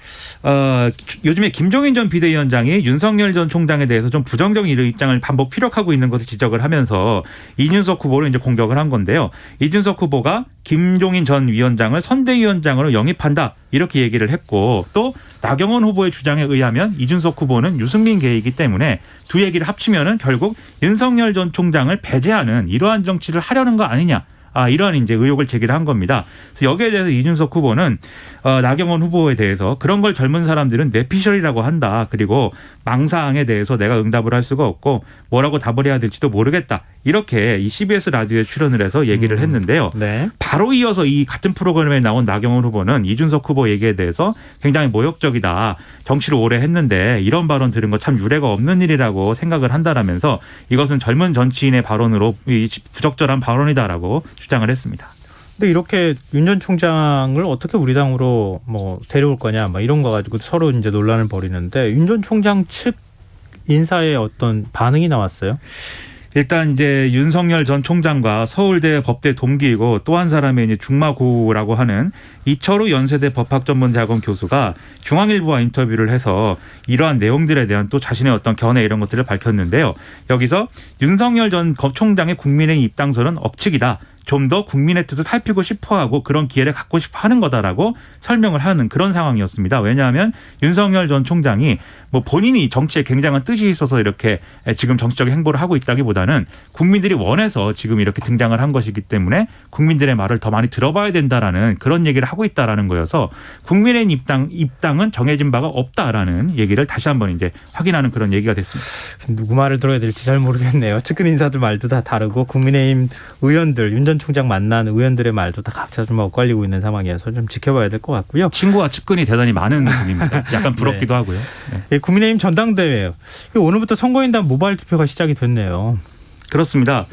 요즘에 김종인 전 비대위원장이 윤석열 전 총장에 대해서 좀 부정적인 입장을 반복 피력하고 있는 것을 지적을 하면서 이준석 후보를 이제 공격을 한 건데요. 이준석 후보가 김종인 전 위원장을 선대위원장으로 영입한다 이렇게 얘기를 했고 또 나경원 후보의 주장에 의하면 이준석 후보는 유승민 계이기 때문에 두 얘기를 합치면은 결국 윤석열 전 총장을 배제하는 이러한 정치를 하려는 거 아니냐. 이러한 이제 의혹을 제기를 한 겁니다. 그래서 여기에 대해서 이준석 후보는 나경원 후보에 대해서 그런 걸 젊은 사람들은 뇌피셜이라고 한다. 그리고 망사항에 대해서 내가 응답을 할 수가 없고 뭐라고 답을 해야 될지도 모르겠다. 이렇게 이 CBS 라디오에 출연을 해서 얘기를 했는데요. 네. 바로 이어서 이 같은 프로그램에 나온 나경원 후보는 이준석 후보 얘기에 대해서 굉장히 모욕적이다. 정치를 오래 했는데 이런 발언 들은 거 참 유례가 없는 일이라고 생각을 한다라면서 이것은 젊은 정치인의 발언으로 부적절한 발언이다라고 주장을 했습니다. 근데 이렇게 윤 전 총장을 어떻게 우리 당으로 데려올 거냐 이런 거 가지고 서로 이제 논란을 벌이는데 윤 전 총장 측 인사에 어떤 반응이 나왔어요? 일단 이제 윤석열 전 총장과 서울대 법대 동기이고 또 한 사람의 이제 중마고라고 하는 이철우 연세대 법학전문대학원 교수가 중앙일보와 인터뷰를 해서 이러한 내용들에 대한 또 자신의 어떤 견해 이런 것들을 밝혔는데요. 여기서 윤석열 전 총장의 국민의힘 입당설은 억측이다. 좀 더 국민의 뜻을 살피고 싶어하고 그런 기회를 갖고 싶어 하는 거다라고 설명을 하는 그런 상황이었습니다. 왜냐하면 윤석열 전 총장이 본인이 정치에 굉장한 뜻이 있어서 이렇게 지금 정치적인 행보를 하고 있다기보다는 국민들이 원해서 지금 이렇게 등장을 한 것이기 때문에 국민들의 말을 더 많이 들어봐야 된다라는 그런 얘기를 하고 있다라는 거여서 국민의힘 입당은 정해진 바가 없다라는 얘기를 다시 한번 이제 확인하는 그런 얘기가 됐습니다. 누구 말을 들어야 될지 잘 모르겠네요. 측근 인사들 말도 다 다르고 국민의힘 의원들 윤 전 총장 만난 의원들의 말도 다 각자 좀 엇갈리고 있는 상황이어서 좀 지켜봐야 될 것 같고요. 친구와 측근이 대단히 많은 분입니다. 약간 부럽기도 네. 하고요. 네, 국민의힘 전당대회 오늘부터 선거인단 모바일 투표가 시작이 됐네요. 그렇습니다.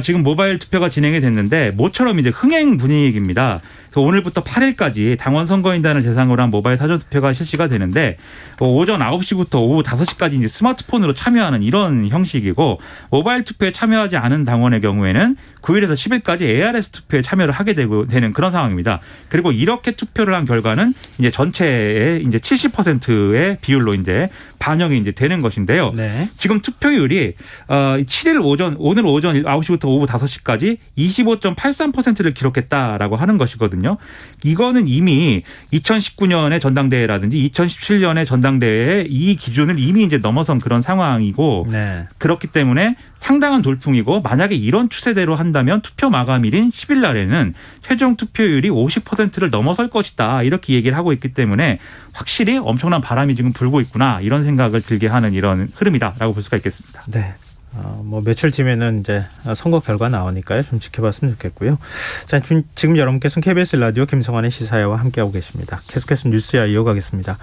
지금 모바일 투표가 진행이 됐는데 모처럼 이제 흥행 분위기입니다. 그래서 오늘부터 8일까지 당원 선거인단을 대상으로 한 모바일 사전 투표가 실시가 되는데 오전 9시부터 오후 5시까지 이제 스마트폰으로 참여하는 이런 형식이고 모바일 투표에 참여하지 않은 당원의 경우에는 9일에서 10일까지 ARS 투표에 참여를 하게 되는 그런 상황입니다. 그리고 이렇게 투표를 한 결과는 이제 전체의 이제 70%의 비율로 이제 반영이 이제 되는 것인데요. 네. 지금 투표율이 7일 오늘 오전 9시부터 오후 5시까지 25.83%를 기록했다라고 하는 것이거든요. 이거는 이미 2019년의 전당대회라든지 2017년의 전당대회의 이 기준을 이미 이제 넘어선 그런 상황이고 네. 그렇기 때문에 상당한 돌풍이고 만약에 이런 추세대로 한다면 투표 마감일인 10일 날에는 최종 투표율이 50%를 넘어설 것이다 이렇게 얘기를 하고 있기 때문에 확실히 엄청난 바람이 지금 불고 있구나 이런 생각을 들게 하는 이런 흐름이다라고 볼 수가 있겠습니다. 네. 며칠 뒤면은 이제 선거 결과 나오니까요. 좀 지켜봤으면 좋겠고요. 자, 지금 여러분께서는 KBS 라디오 김성환의 시사회와 함께하고 계십니다. 계속해서 뉴스야 이어가겠습니다.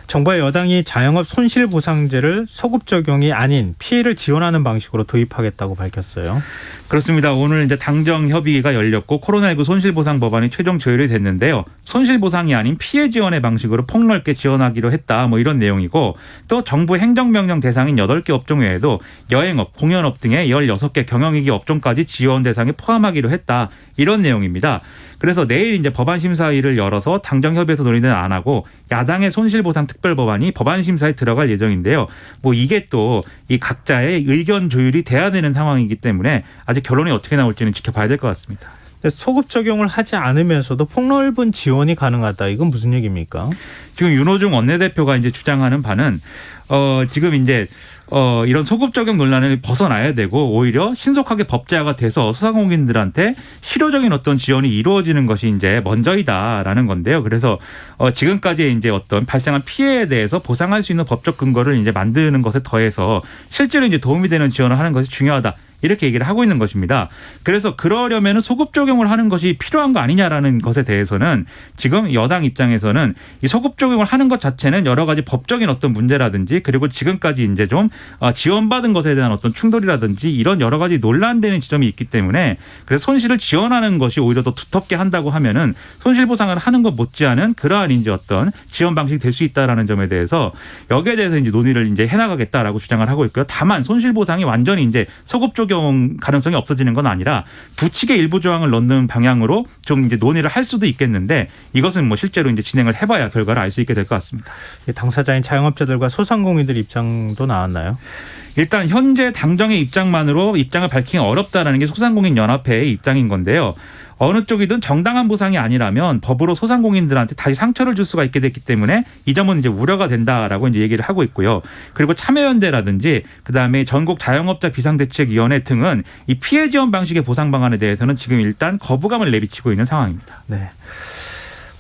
정부와 여당이 자영업 손실보상제를 소급 적용이 아닌 피해를 지원하는 방식으로 도입하겠다고 밝혔어요. 그렇습니다. 오늘 이제 당정 협의가 열렸고 코로나19 손실보상 법안이 최종 조율이 됐는데요. 손실보상이 아닌 피해 지원의 방식으로 폭넓게 지원하기로 했다. 이런 내용이고 또 정부 행정명령 대상인 8개 업종 외에도 여행업, 공연업 등의 16개 경영위기 업종까지 지원 대상에 포함하기로 했다. 이런 내용입니다. 그래서 내일 이제 법안 심사위를 열어서 당정 협의에서 논의는 안 하고 야당의 손실보상 특별법안이 법안 심사에 들어갈 예정인데요. 이게 또 이 각자의 의견 조율이 돼야 되는 상황이기 때문에 아직 결론이 어떻게 나올지는 지켜봐야 될 것 같습니다. 소급 적용을 하지 않으면서도 폭넓은 지원이 가능하다. 이건 무슨 얘기입니까? 지금 윤호중 원내대표가 이제 주장하는 바는 지금 이제 이런 소급 적용 논란을 벗어나야 되고 오히려 신속하게 법제화가 돼서 소상공인들한테 실효적인 어떤 지원이 이루어지는 것이 이제 먼저이다라는 건데요. 그래서 지금까지 이제 어떤 발생한 피해에 대해서 보상할 수 있는 법적 근거를 이제 만드는 것에 더해서 실제로 이제 도움이 되는 지원을 하는 것이 중요하다. 이렇게 얘기를 하고 있는 것입니다. 그래서 그러려면 소급 적용을 하는 것이 필요한 거 아니냐라는 것에 대해서는 지금 여당 입장에서는 이 소급 적용을 하는 것 자체는 여러 가지 법적인 어떤 문제라든지 그리고 지금까지 이제 좀 지원받은 것에 대한 어떤 충돌이라든지 이런 여러 가지 논란되는 지점이 있기 때문에 그래서 손실을 지원하는 것이 오히려 더 두텁게 한다고 하면은 손실 보상을 하는 것 못지않은 그러한 이제 어떤 지원 방식이 될 수 있다라는 점에 대해서 여기에 대해서 이제 논의를 이제 해나가겠다라고 주장을 하고 있고요. 다만 손실 보상이 완전히 이제 소급 적용 가능성이 없어지는 건 아니라 부칙의 일부 조항을 넣는 방향으로 좀 이제 논의를 할 수도 있겠는데 이것은 뭐 실제로 이제 진행을 해봐야 결과를 알 수 있게 될 것 같습니다. 당사자인 자영업자들과 소상공인들 입장도 나왔나요? 일단 현재 당정의 입장만으로 입장을 밝히기 어렵다라는 게 소상공인 연합회의 입장인 건데요. 어느 쪽이든 정당한 보상이 아니라면 법으로 소상공인들한테 다시 상처를 줄 수가 있게 됐기 때문에 이 점은 이제 우려가 된다라고 이제 얘기를 하고 있고요. 그리고 참여연대라든지 그다음에 전국 자영업자 비상대책위원회 등은 이 피해 지원 방식의 보상 방안에 대해서는 지금 일단 거부감을 내비치고 있는 상황입니다. 네.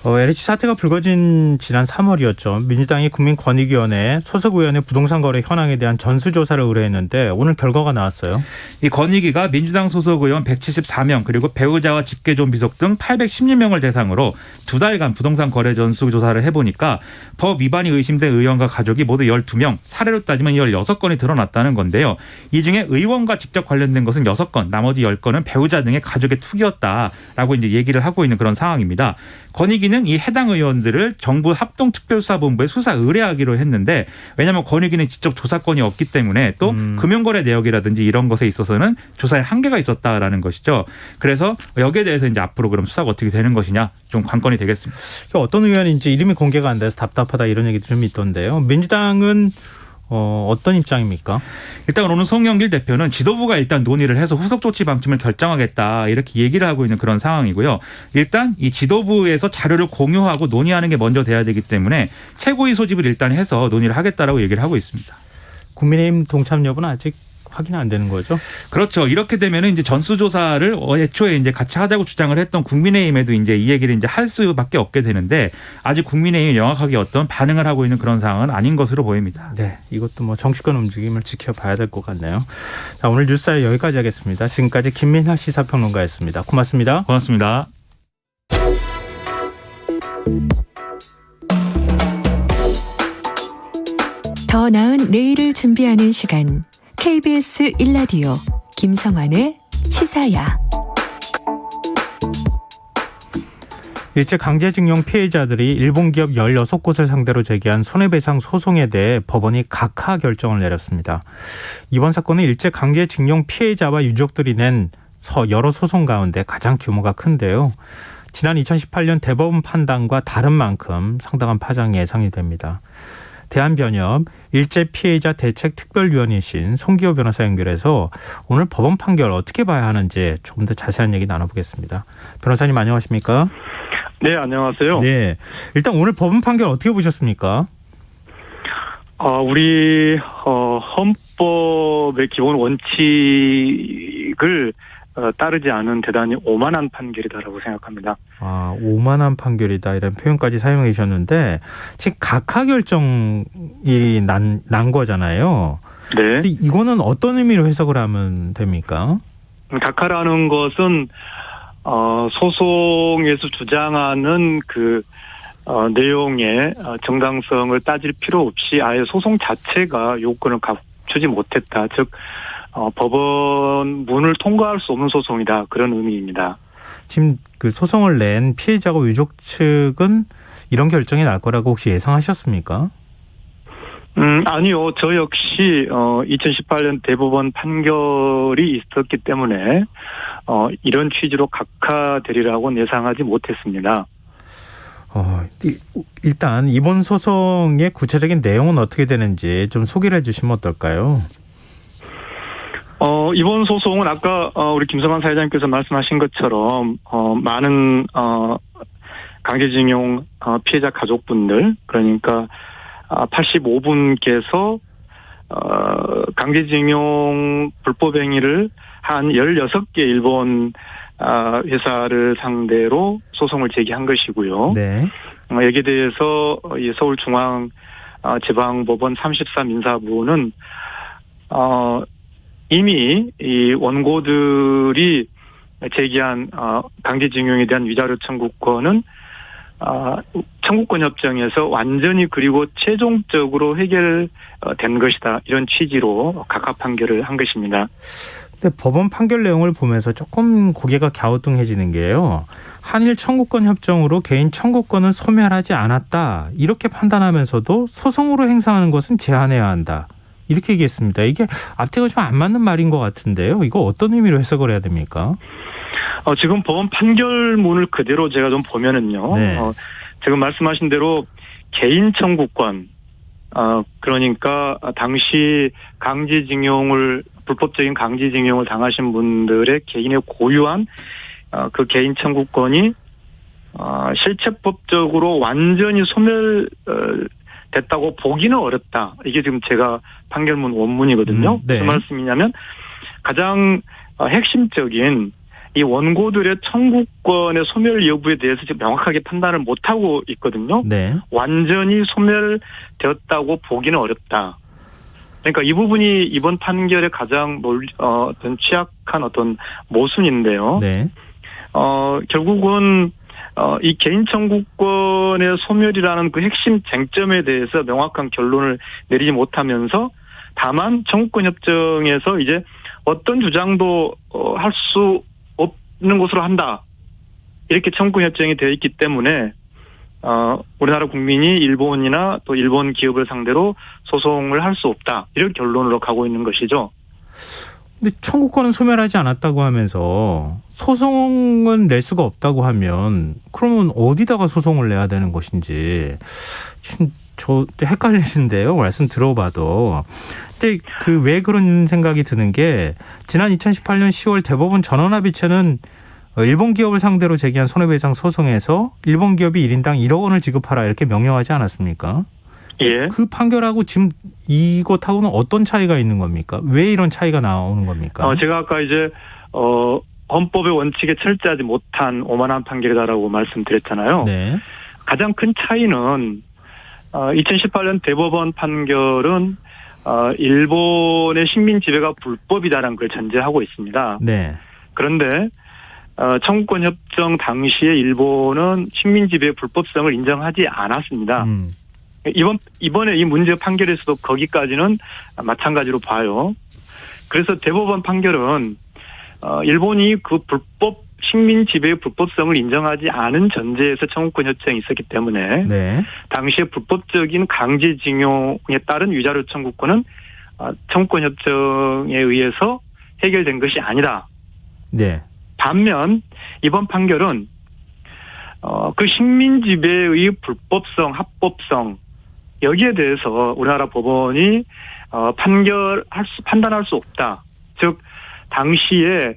LH 사태가 불거진 지난 3월이었죠. 민주당이 국민권익위원회 소속 의원의 부동산 거래 현황에 대한 전수조사를 의뢰했는데 오늘 결과가 나왔어요. 이 권익위가 민주당 소속 의원 174명 그리고 배우자와 직계존 비속 등 816명을 대상으로 2달간 부동산 거래 전수조사를 해보니까 법 위반이 의심된 의원과 가족이 모두 12명, 사례로 따지면 16건이 드러났다는 건데요. 이 중에 의원과 직접 관련된 것은 6건, 나머지 10건은 배우자 등의 가족의 투기였다라고 이제 얘기를 하고 있는 그런 상황입니다. 권익위는 이 해당 의원들을 정부 합동특별수사본부에 수사 의뢰하기로 했는데 왜냐하면 권익위는 직접 조사권이 없기 때문에 또 금융거래 내역이라든지 이런 것에 있어서는 조사에 한계가 있었다라는 것이죠. 그래서 여기에 대해서 이제 앞으로 그럼 수사가 어떻게 되는 것이냐 좀 관건이 되겠습니다. 어떤 의원인지 이름이 공개가 안 돼서 답답하다 이런 얘기도 좀 있던데요. 민주당은 어떤 입장입니까? 일단 오늘 송영길 대표는 지도부가 일단 논의를 해서 후속 조치 방침을 결정하겠다 이렇게 얘기를 하고 있는 그런 상황이고요. 일단 이 지도부에서 자료를 공유하고 논의하는 게 먼저 돼야 되기 때문에 최고위 소집을 일단 해서 논의를 하겠다라고 얘기를 하고 있습니다. 국민의힘 동참 여부는 아직 확인 안 되는 거죠? 그렇죠. 이렇게 되면은 이제 전수조사를 애초에 이제 같이 하자고 주장을 했던 국민의힘에도 이제 이 얘기를 이제 할 수밖에 없게 되는데 아직 국민의힘이 명확하게 어떤 반응을 하고 있는 그런 상황은 아닌 것으로 보입니다. 네, 이것도 뭐 정치권 움직임을 지켜봐야 될 것 같네요. 자, 오늘 뉴스사회 여기까지 하겠습니다. 지금까지 김민하 시사평론가였습니다. 고맙습니다. 고맙습니다. 더 나은 내일을 준비하는 시간. KBS 1라디오 김성환의 시사야. 일제 강제징용 피해자들이 일본 기업 16곳을 상대로 제기한 손해배상 소송에 대해 법원이 각하 결정을 내렸습니다. 이번 사건은 일제 강제징용 피해자와 유족들이 낸 여러 소송 가운데 가장 규모가 큰데요. 지난 2018년 대법원 판단과 다른 만큼 상당한 파장이 예상이 됩니다. 대한변협 일제 피해자 대책 특별위원이신 송기호 변호사 연결해서 오늘 법원 판결 어떻게 봐야 하는지 조금 더 자세한 얘기 나눠보겠습니다. 변호사님 안녕하십니까? 네, 안녕하세요. 네, 일단 오늘 법원 판결 어떻게 보셨습니까? 우리 헌법의 기본 원칙을 따르지 않은 대단히 오만한 판결이다라고 생각합니다. 오만한 판결이다 이런 표현까지 사용해 주셨는데 지금 각하 결정이 난 거잖아요. 네. 근데 이거는 어떤 의미로 해석을 하면 됩니까? 각하라는 것은 소송에서 주장하는 그 내용의 정당성을 따질 필요 없이 아예 소송 자체가 요건을 갖추지 못했다. 즉 법원 문을 통과할 수 없는 소송이다. 그런 의미입니다. 지금 그 소송을 낸 피해자가 유족 측은 이런 결정이 날 거라고 혹시 예상하셨습니까? 아니요. 저 역시 2018년 대법원 판결이 있었기 때문에 이런 취지로 각하되리라고는 예상하지 못했습니다. 일단 이번 소송의 구체적인 내용은 어떻게 되는지 좀 소개를 해 주시면 어떨까요? 이번 소송은 아까 우리 김성환 사회자님께서 말씀하신 것처럼 많은 강제징용 피해자 가족분들, 그러니까 85분께서 강제징용 불법행위를 한 16개 일본 회사를 상대로 소송을 제기한 것이고요. 네. 여기에 대해서 이 서울중앙지방법원 34민사부는 이미 이 원고들이 제기한 강제징용에 대한 위자료 청구권은 청구권 협정에서 완전히 그리고 최종적으로 해결된 것이다. 이런 취지로 각하 판결을 한 것입니다. 근데 법원 판결 내용을 보면서 조금 고개가 갸우뚱해지는 게요. 한일 청구권 협정으로 개인 청구권은 소멸하지 않았다. 이렇게 판단하면서도 소송으로 행사하는 것은 제한해야 한다. 이렇게 얘기했습니다. 이게 앞뒤가 좀 안 맞는 말인 것 같은데요. 이거 어떤 의미로 해석을 해야 됩니까? 지금 법원 판결문을 그대로 제가 좀 보면은요. 네. 지금 말씀하신 대로 개인 청구권, 그러니까 당시 불법적인 강제징용을 당하신 분들의 개인의 고유한 그 개인 청구권이 실체법적으로 완전히 소멸됐다고 보기는 어렵다. 이게 지금 제가 판결문 원문이거든요. 네. 무슨 말씀이냐면 가장 핵심적인 이 원고들의 청구권의 소멸 여부에 대해서 지금 명확하게 판단을 못하고 있거든요. 네. 완전히 소멸되었다고 보기는 어렵다. 그러니까 이 부분이 이번 판결의 가장 어떤 취약한 어떤 모순인데요. 네. 결국은 이 개인 청구권의 소멸이라는 그 핵심 쟁점에 대해서 명확한 결론을 내리지 못하면서 다만 청구권 협정에서 이제 어떤 주장도 할 수 없는 것으로 한다. 이렇게 청구권 협정이 되어 있기 때문에 우리나라 국민이 일본이나 또 일본 기업을 상대로 소송을 할 수 없다. 이런 결론으로 가고 있는 것이죠. 근데 청구권은 소멸하지 않았다고 하면서 소송은 낼 수가 없다고 하면 그러면 어디다가 소송을 내야 되는 것인지 지금 저 헷갈리는데요. 말씀 들어봐도. 근데 왜 그런 생각이 드는 게 지난 2018년 10월 대법원 전원합의체는 일본 기업을 상대로 제기한 손해배상 소송에서 일본 기업이 1인당 1억 원을 지급하라 이렇게 명령하지 않았습니까? 예. 그 판결하고 지금 이것하고는 어떤 차이가 있는 겁니까? 왜 이런 차이가 나오는 겁니까? 제가 아까 이제 헌법의 원칙에 철저하지 못한 오만한 판결이다라고 말씀드렸잖아요. 네. 가장 큰 차이는 2018년 대법원 판결은 일본의 식민 지배가 불법이다라는 걸 전제하고 있습니다. 네. 그런데 청구권 협정 당시에 일본은 식민 지배의 불법성을 인정하지 않았습니다. 이번에 이 문제 판결에서도 거기까지는 마찬가지로 봐요. 그래서 대법원 판결은 일본이 그 불법 식민 지배의 불법성을 인정하지 않은 전제에서 청구권 협정이 있었기 때문에 네. 당시에 불법적인 강제징용에 따른 위자료 청구권은 청구권 협정에 의해서 해결된 것이 아니다. 네. 반면 이번 판결은 그 식민 지배의 불법성, 여기에 대해서 우리나라 법원이 판단할 수 없다. 즉 당시에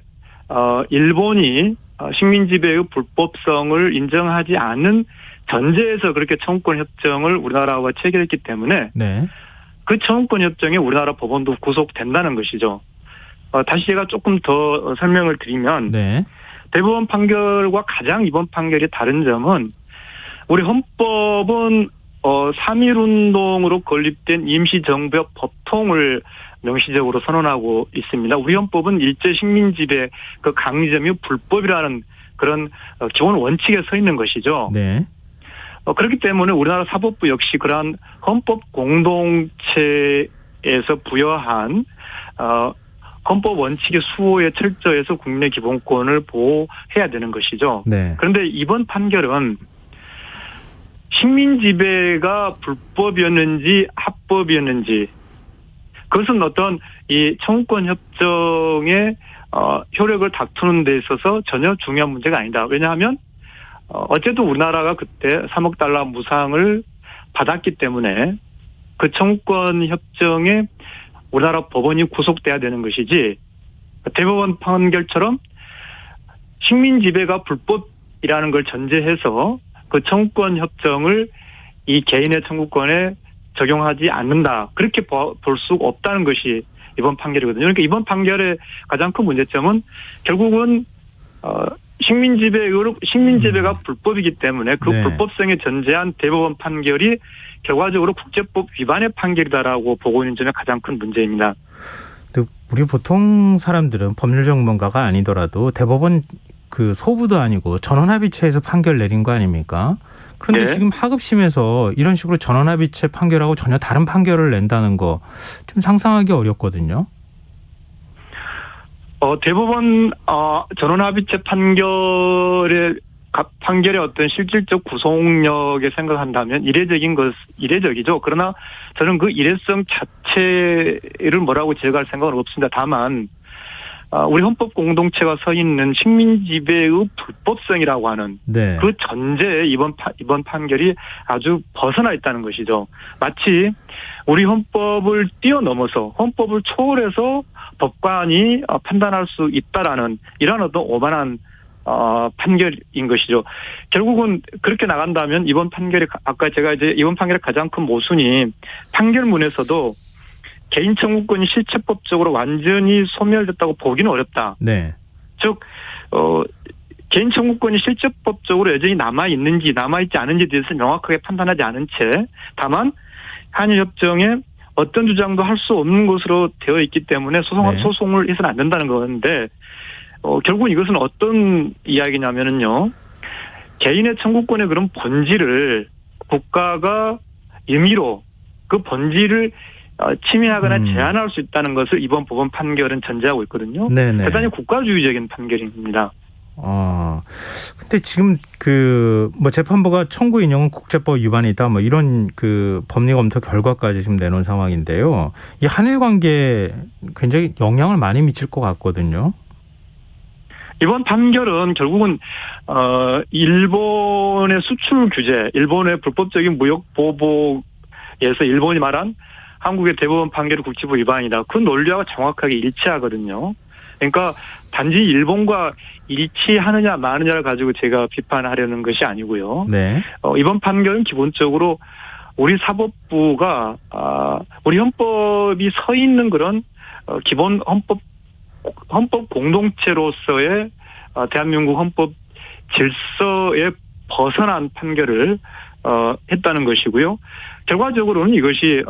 일본이 식민 지배의 불법성을 인정하지 않는 전제에서 그렇게 청구권 협정을 우리나라와 체결했기 때문에 네. 그 청구권 협정에 우리나라 법원도 구속된다는 것이죠. 다시 제가 조금 더 설명을 드리면 네. 대법원 판결과 가장 이번 판결이 다른 점은 우리 헌법은 3.1운동으로 건립된 임시정부의 법통을 명시적으로 선언하고 있습니다. 우리 헌법은 일제 식민 지배 그 강점이 불법이라는 그런 기본 원칙에 서 있는 것이죠. 네. 그렇기 때문에 우리나라 사법부 역시 그러한 헌법 공동체에서 부여한 헌법 원칙의 수호에 철저해서 국민의 기본권을 보호해야 되는 것이죠. 네. 그런데 이번 판결은 식민 지배가 불법이었는지 합법이었는지 그것은 어떤 이 청구권 협정의 효력을 다투는 데 있어서 전혀 중요한 문제가 아니다. 왜냐하면 어쨌든 우리나라가 그때 3억 달러 무상을 받았기 때문에 그 청구권 협정에 우리나라 법원이 구속돼야 되는 것이지 대법원 판결처럼 식민 지배가 불법이라는 걸 전제해서 그 청구권 협정을 이 개인의 청구권에 적용하지 않는다. 그렇게 볼 수가 없다는 것이 이번 판결이거든요. 그러니까 이번 판결의 가장 큰 문제점은 결국은 식민 지배가 불법이기 때문에 그 네. 불법성에 전제한 대법원 판결이 결과적으로 국제법 위반의 판결이다라고 보고 있는 점이 가장 큰 문제입니다. 우리 보통 사람들은 법률 전문가가 아니더라도 대법원 그 소부도 아니고 전원합의체에서 판결 내린 거 아닙니까? 그런데 네. 지금 하급심에서 이런 식으로 전원합의체 판결하고 전혀 다른 판결을 낸다는 거 좀 상상하기 어렵거든요. 대법원 전원합의체 판결의 어떤 실질적 구속력에 생각한다면 이례적이죠. 그러나 저는 그 이례성 자체를 뭐라고 지적할 생각은 없습니다. 다만 우리 헌법 공동체가 서 있는 식민 지배의 불법성이라고 하는 네. 그 전제에 이번 판결이 아주 벗어나 있다는 것이죠. 마치 우리 헌법을 뛰어넘어서 헌법을 초월해서 법관이 판단할 수 있다라는 이런 어떤 오만한 판결인 것이죠. 결국은 그렇게 나간다면 이번 판결이 아까 제가 이제 이번 판결의 가장 큰 모순이 판결문에서도 개인 청구권이 실체법적으로 완전히 소멸됐다고 보기는 어렵다. 네. 즉 개인 청구권이 실체법적으로 여전히 남아있는지 남아있지 않은지에 대해서 명확하게 판단하지 않은 채 다만 한일 협정에 어떤 주장도 할 수 없는 것으로 되어 있기 때문에 소송을 해서는 안 된다는 건데 결국은 이것은 어떤 이야기냐면은요. 개인의 청구권의 그런 본질을 국가가 임의로 그 본질을 침해하거나 제한할 수 있다는 것을 이번 법원 판결은 전제하고 있거든요. 네네. 대단히 국가주의적인 판결입니다. 근데 지금 재판부가 청구 인용은 국제법 위반이다 이런 법리 검토 결과까지 지금 내놓은 상황인데요. 이 한일 관계에 굉장히 영향을 많이 미칠 것 같거든요. 이번 판결은 결국은 일본의 수출 규제, 일본의 불법적인 무역 보복에서 일본이 말한 한국의 대법원 판결이 국제법 위반이다. 그 논리와 정확하게 일치하거든요. 그러니까 단지 일본과 일치하느냐 마느냐를 가지고 제가 비판하려는 것이 아니고요. 네. 이번 판결은 기본적으로 우리 사법부가 우리 헌법이 서 있는 그런 기본 헌법 공동체로서의 대한민국 헌법 질서에 벗어난 판결을 했다는 것이고요. 결과적으로는 이것이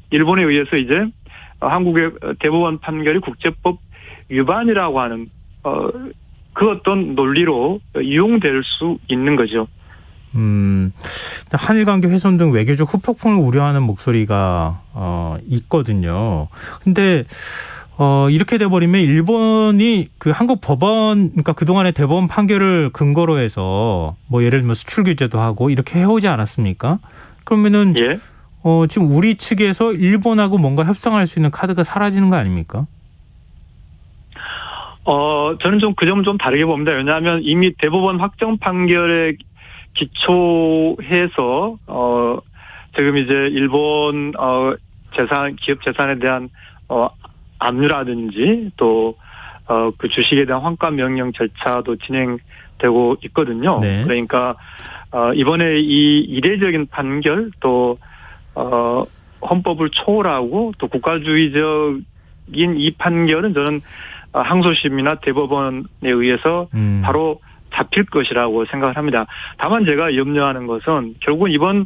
일본에 의해서 이제 한국의 대법원 판결이 국제법 위반이라고 하는 그 어떤 논리로 이용될 수 있는 거죠. 한일 관계 훼손 등 외교적 후폭풍을 우려하는 목소리가 있거든요. 근데 이렇게 돼버리면 일본이 한국 법원, 그러니까 그동안의 대법원 판결을 근거로 해서 예를 들면 수출 규제도 하고 이렇게 해오지 않았습니까? 그러면은 예. 지금 우리 측에서 일본하고 뭔가 협상할 수 있는 카드가 사라지는 거 아닙니까? 저는 좀 그 점은 좀 다르게 봅니다. 왜냐하면 이미 대법원 확정 판결에 기초해서 지금 이제 일본 기업 재산에 대한 압류라든지 또 그 주식에 대한 환가 명령 절차도 진행되고 있거든요. 네. 그러니까 이번에 이 이례적인 판결 또 헌법을 초월하고 또 국가주의적인 이 판결은 저는 항소심이나 대법원에 의해서 바로 잡힐 것이라고 생각을 합니다. 다만 제가 염려하는 것은 결국은 이번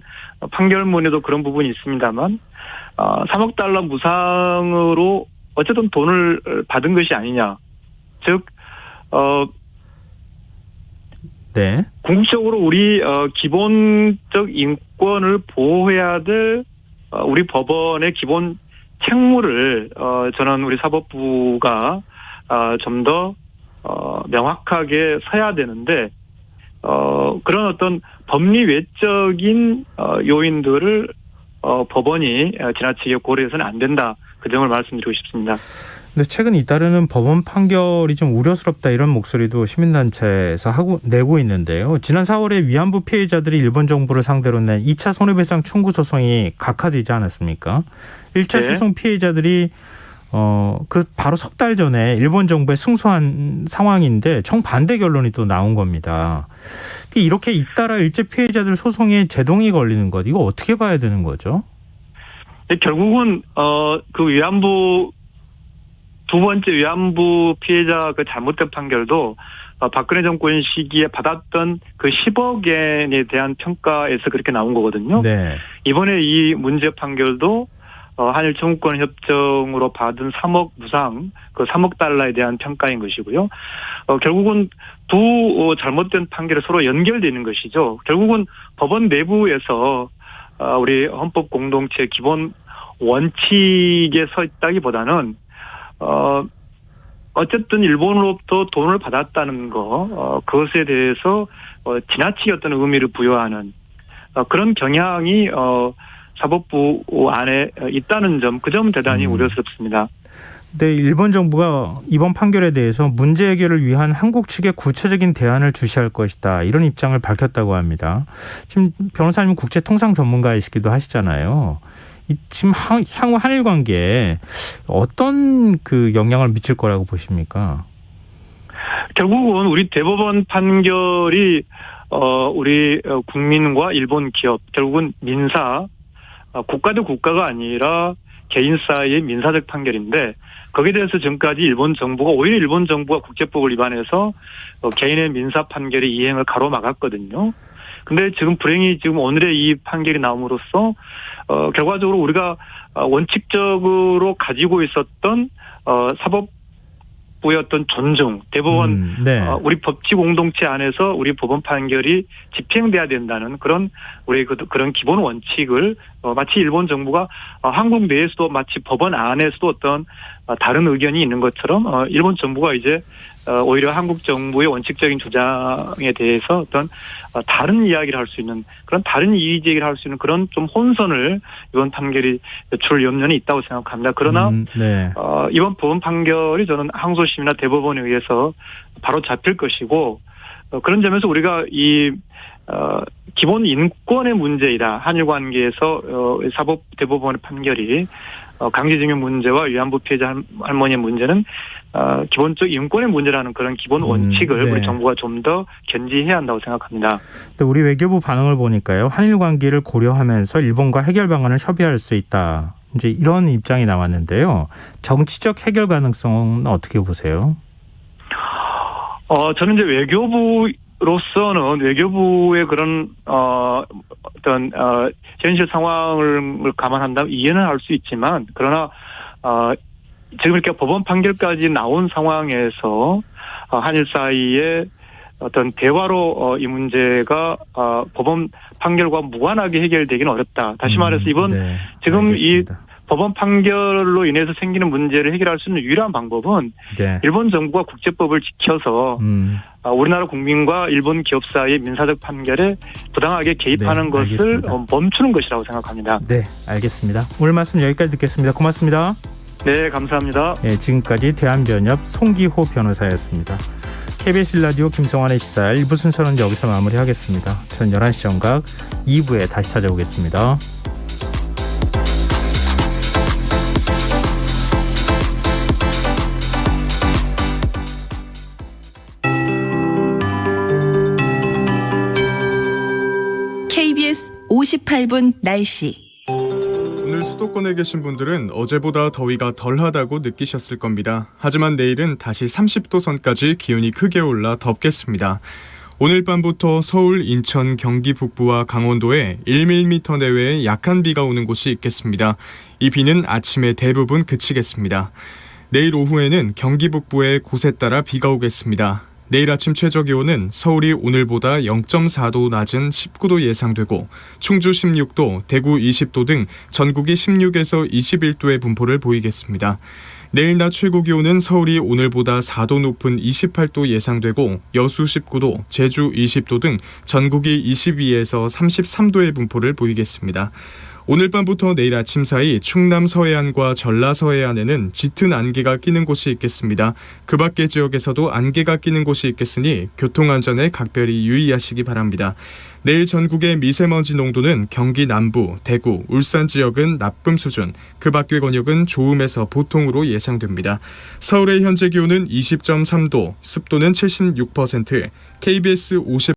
판결문에도 그런 부분이 있습니다만 3억 달러 무상으로 어쨌든 돈을 받은 것이 아니냐. 즉 네. 궁극적으로 우리 기본적 인권을 보호해야 될 우리 법원의 기본 책무를 저는 우리 사법부가 좀 더 명확하게 서야 되는데 그런 어떤 법리 외적인 요인들을 법원이 지나치게 고려해서는 안 된다. 그 점을 말씀드리고 싶습니다. 근데 최근 잇따르는 법원 판결이 좀 우려스럽다 이런 목소리도 시민단체에서 내고 있는데요. 지난 4월에 위안부 피해자들이 일본 정부를 상대로 낸 2차 손해배상 청구 소송이 각하되지 않았습니까? 1차 네. 소송 피해자들이 그 바로 석 달 전에 일본 정부에 승소한 상황인데 정반대 결론이 또 나온 겁니다. 이렇게 잇따라 일제 피해자들 소송에 제동이 걸리는 것, 이거 어떻게 봐야 되는 거죠? 결국은 그 위안부 두 번째 위안부 피해자 그 잘못된 판결도 박근혜 정권 시기에 받았던 그 10억 엔에 대한 평가에서 그렇게 나온 거거든요. 네. 이번에 이 문제 판결도 한일 청구권 협정으로 받은 3억 무상, 그 3억 달러에 대한 평가인 것이고요. 결국은 두 잘못된 판결이 서로 연결되는 것이죠. 결국은 법원 내부에서 우리 헌법 공동체 기본 원칙에 서 있다기보다는 어쨌든 일본으로부터 돈을 받았다는 거, 그것에 대해서 지나치게 어떤 의미를 부여하는 그런 경향이 사법부 안에 있다는 점, 그 점은 대단히 우려스럽습니다. 네, 일본 정부가 이번 판결에 대해서 문제 해결을 위한 한국 측의 구체적인 대안을 주시할 것이다, 이런 입장을 밝혔다고 합니다. 지금 변호사님 국제통상 전문가이시기도 하시잖아요. 지금 향후 한일 관계에 어떤 그 영향을 미칠 거라고 보십니까? 결국은 우리 대법원 판결이 우리 국민과 일본 기업, 결국은 민사, 국가 대 국가가 아니라 개인 사이의 민사적 판결인데, 거기에 대해서 지금까지 일본 정부가, 오히려 일본 정부가 국제법을 위반해서 개인의 민사 판결의 이행을 가로막았거든요. 근데 지금 불행히 지금 오늘의 이 판결이 나옴으로써 결과적으로 우리가 원칙적으로 가지고 있었던 사법부의 어떤 존중, 대법원, 네. 우리 법치 공동체 안에서 우리 법원 판결이 집행돼야 된다는 그런 우리 그런 기본 원칙을 마치 일본 정부가 한국 내에서도 마치 법원 안에서도 어떤 다른 의견이 있는 것처럼 일본 정부가 이제 오히려 한국 정부의 원칙적인 주장에 대해서 어떤 다른 이야기를 할 수 있는, 그런 다른 이의 제기를 할 수 있는 그런 좀 혼선을 이번 판결이 줄 염려는 있다고 생각합니다. 그러나 네. 이번 법원 판결이 저는 항소심이나 대법원에 의해서 바로 잡힐 것이고, 그런 점에서 우리가 이 기본 인권의 문제이다, 한일 관계에서 사법 대법원의 판결이 강제징용 문제와 위안부 피해자 할머니의 문제는 기본적 인권의 문제라는 그런 기본 원칙을 네. 우리 정부가 좀 더 견지해야 한다고 생각합니다. 우리 외교부 반응을 보니까요, 한일 관계를 고려하면서 일본과 해결 방안을 협의할 수 있다, 이제 이런 입장이 나왔는데요. 정치적 해결 가능성은 어떻게 보세요? 저는 이제 외교부로서는 외교부의 그런 어떤 현실 상황을 감안한다면 이해는 할 수 있지만, 그러나 지금 이렇게 법원 판결까지 나온 상황에서 한일 사이에 어떤 대화로 이 문제가 법원 판결과 무관하게 해결되기는 어렵다. 다시 말해서 이번 네, 지금 알겠습니다. 이 법원 판결로 인해서 생기는 문제를 해결할 수 있는 유일한 방법은 네. 일본 정부가 국제법을 지켜서 우리나라 국민과 일본 기업 사이의 민사적 판결에 부당하게 개입하는 네, 것을 알겠습니다. 멈추는 것이라고 생각합니다. 네, 알겠습니다. 오늘 말씀 여기까지 듣겠습니다. 고맙습니다. 네, 감사합니다. 네, 지금까지 대한변협 송기호 변호사였습니다. KBS 라디오 김성환의 시사일 1부 순서는 여기서 마무리하겠습니다. 저는 11시 정각 2부에 다시 찾아오겠습니다. KBS 58분 날씨. 오늘 수도권에 계신 분들은 어제보다 더위가 덜하다고 느끼셨을 겁니다. 하지만 내일은 다시 30도 선까지 기온이 크게 올라 덥겠습니다. 오늘 밤부터 서울, 인천, 경기 북부와 강원도에 1mm 내외의 약한 비가 오는 곳이 있겠습니다. 이 비는 아침에 대부분 그치겠습니다. 내일 오후에는 경기 북부에 곳에 따라 비가 오겠습니다. 내일 아침 최저기온은 서울이 오늘보다 0.4도 낮은 19도 예상되고, 충주 16도, 대구 20도 등 전국이 16에서 21도의 분포를 보이겠습니다. 내일 낮 최고기온은 서울이 오늘보다 4도 높은 28도 예상되고, 여수 19도, 제주 20도 등 전국이 22에서 33도의 분포를 보이겠습니다. 오늘 밤부터 내일 아침 사이 충남 서해안과 전라 서해안에는 짙은 안개가 끼는 곳이 있겠습니다. 그 밖의 지역에서도 안개가 끼는 곳이 있겠으니 교통안전에 각별히 유의하시기 바랍니다. 내일 전국의 미세먼지 농도는 경기 남부, 대구, 울산 지역은 나쁨 수준, 그 밖의 권역은 좋음에서 보통으로 예상됩니다. 서울의 현재 기온은 20.3도, 습도는 76%, KBS 50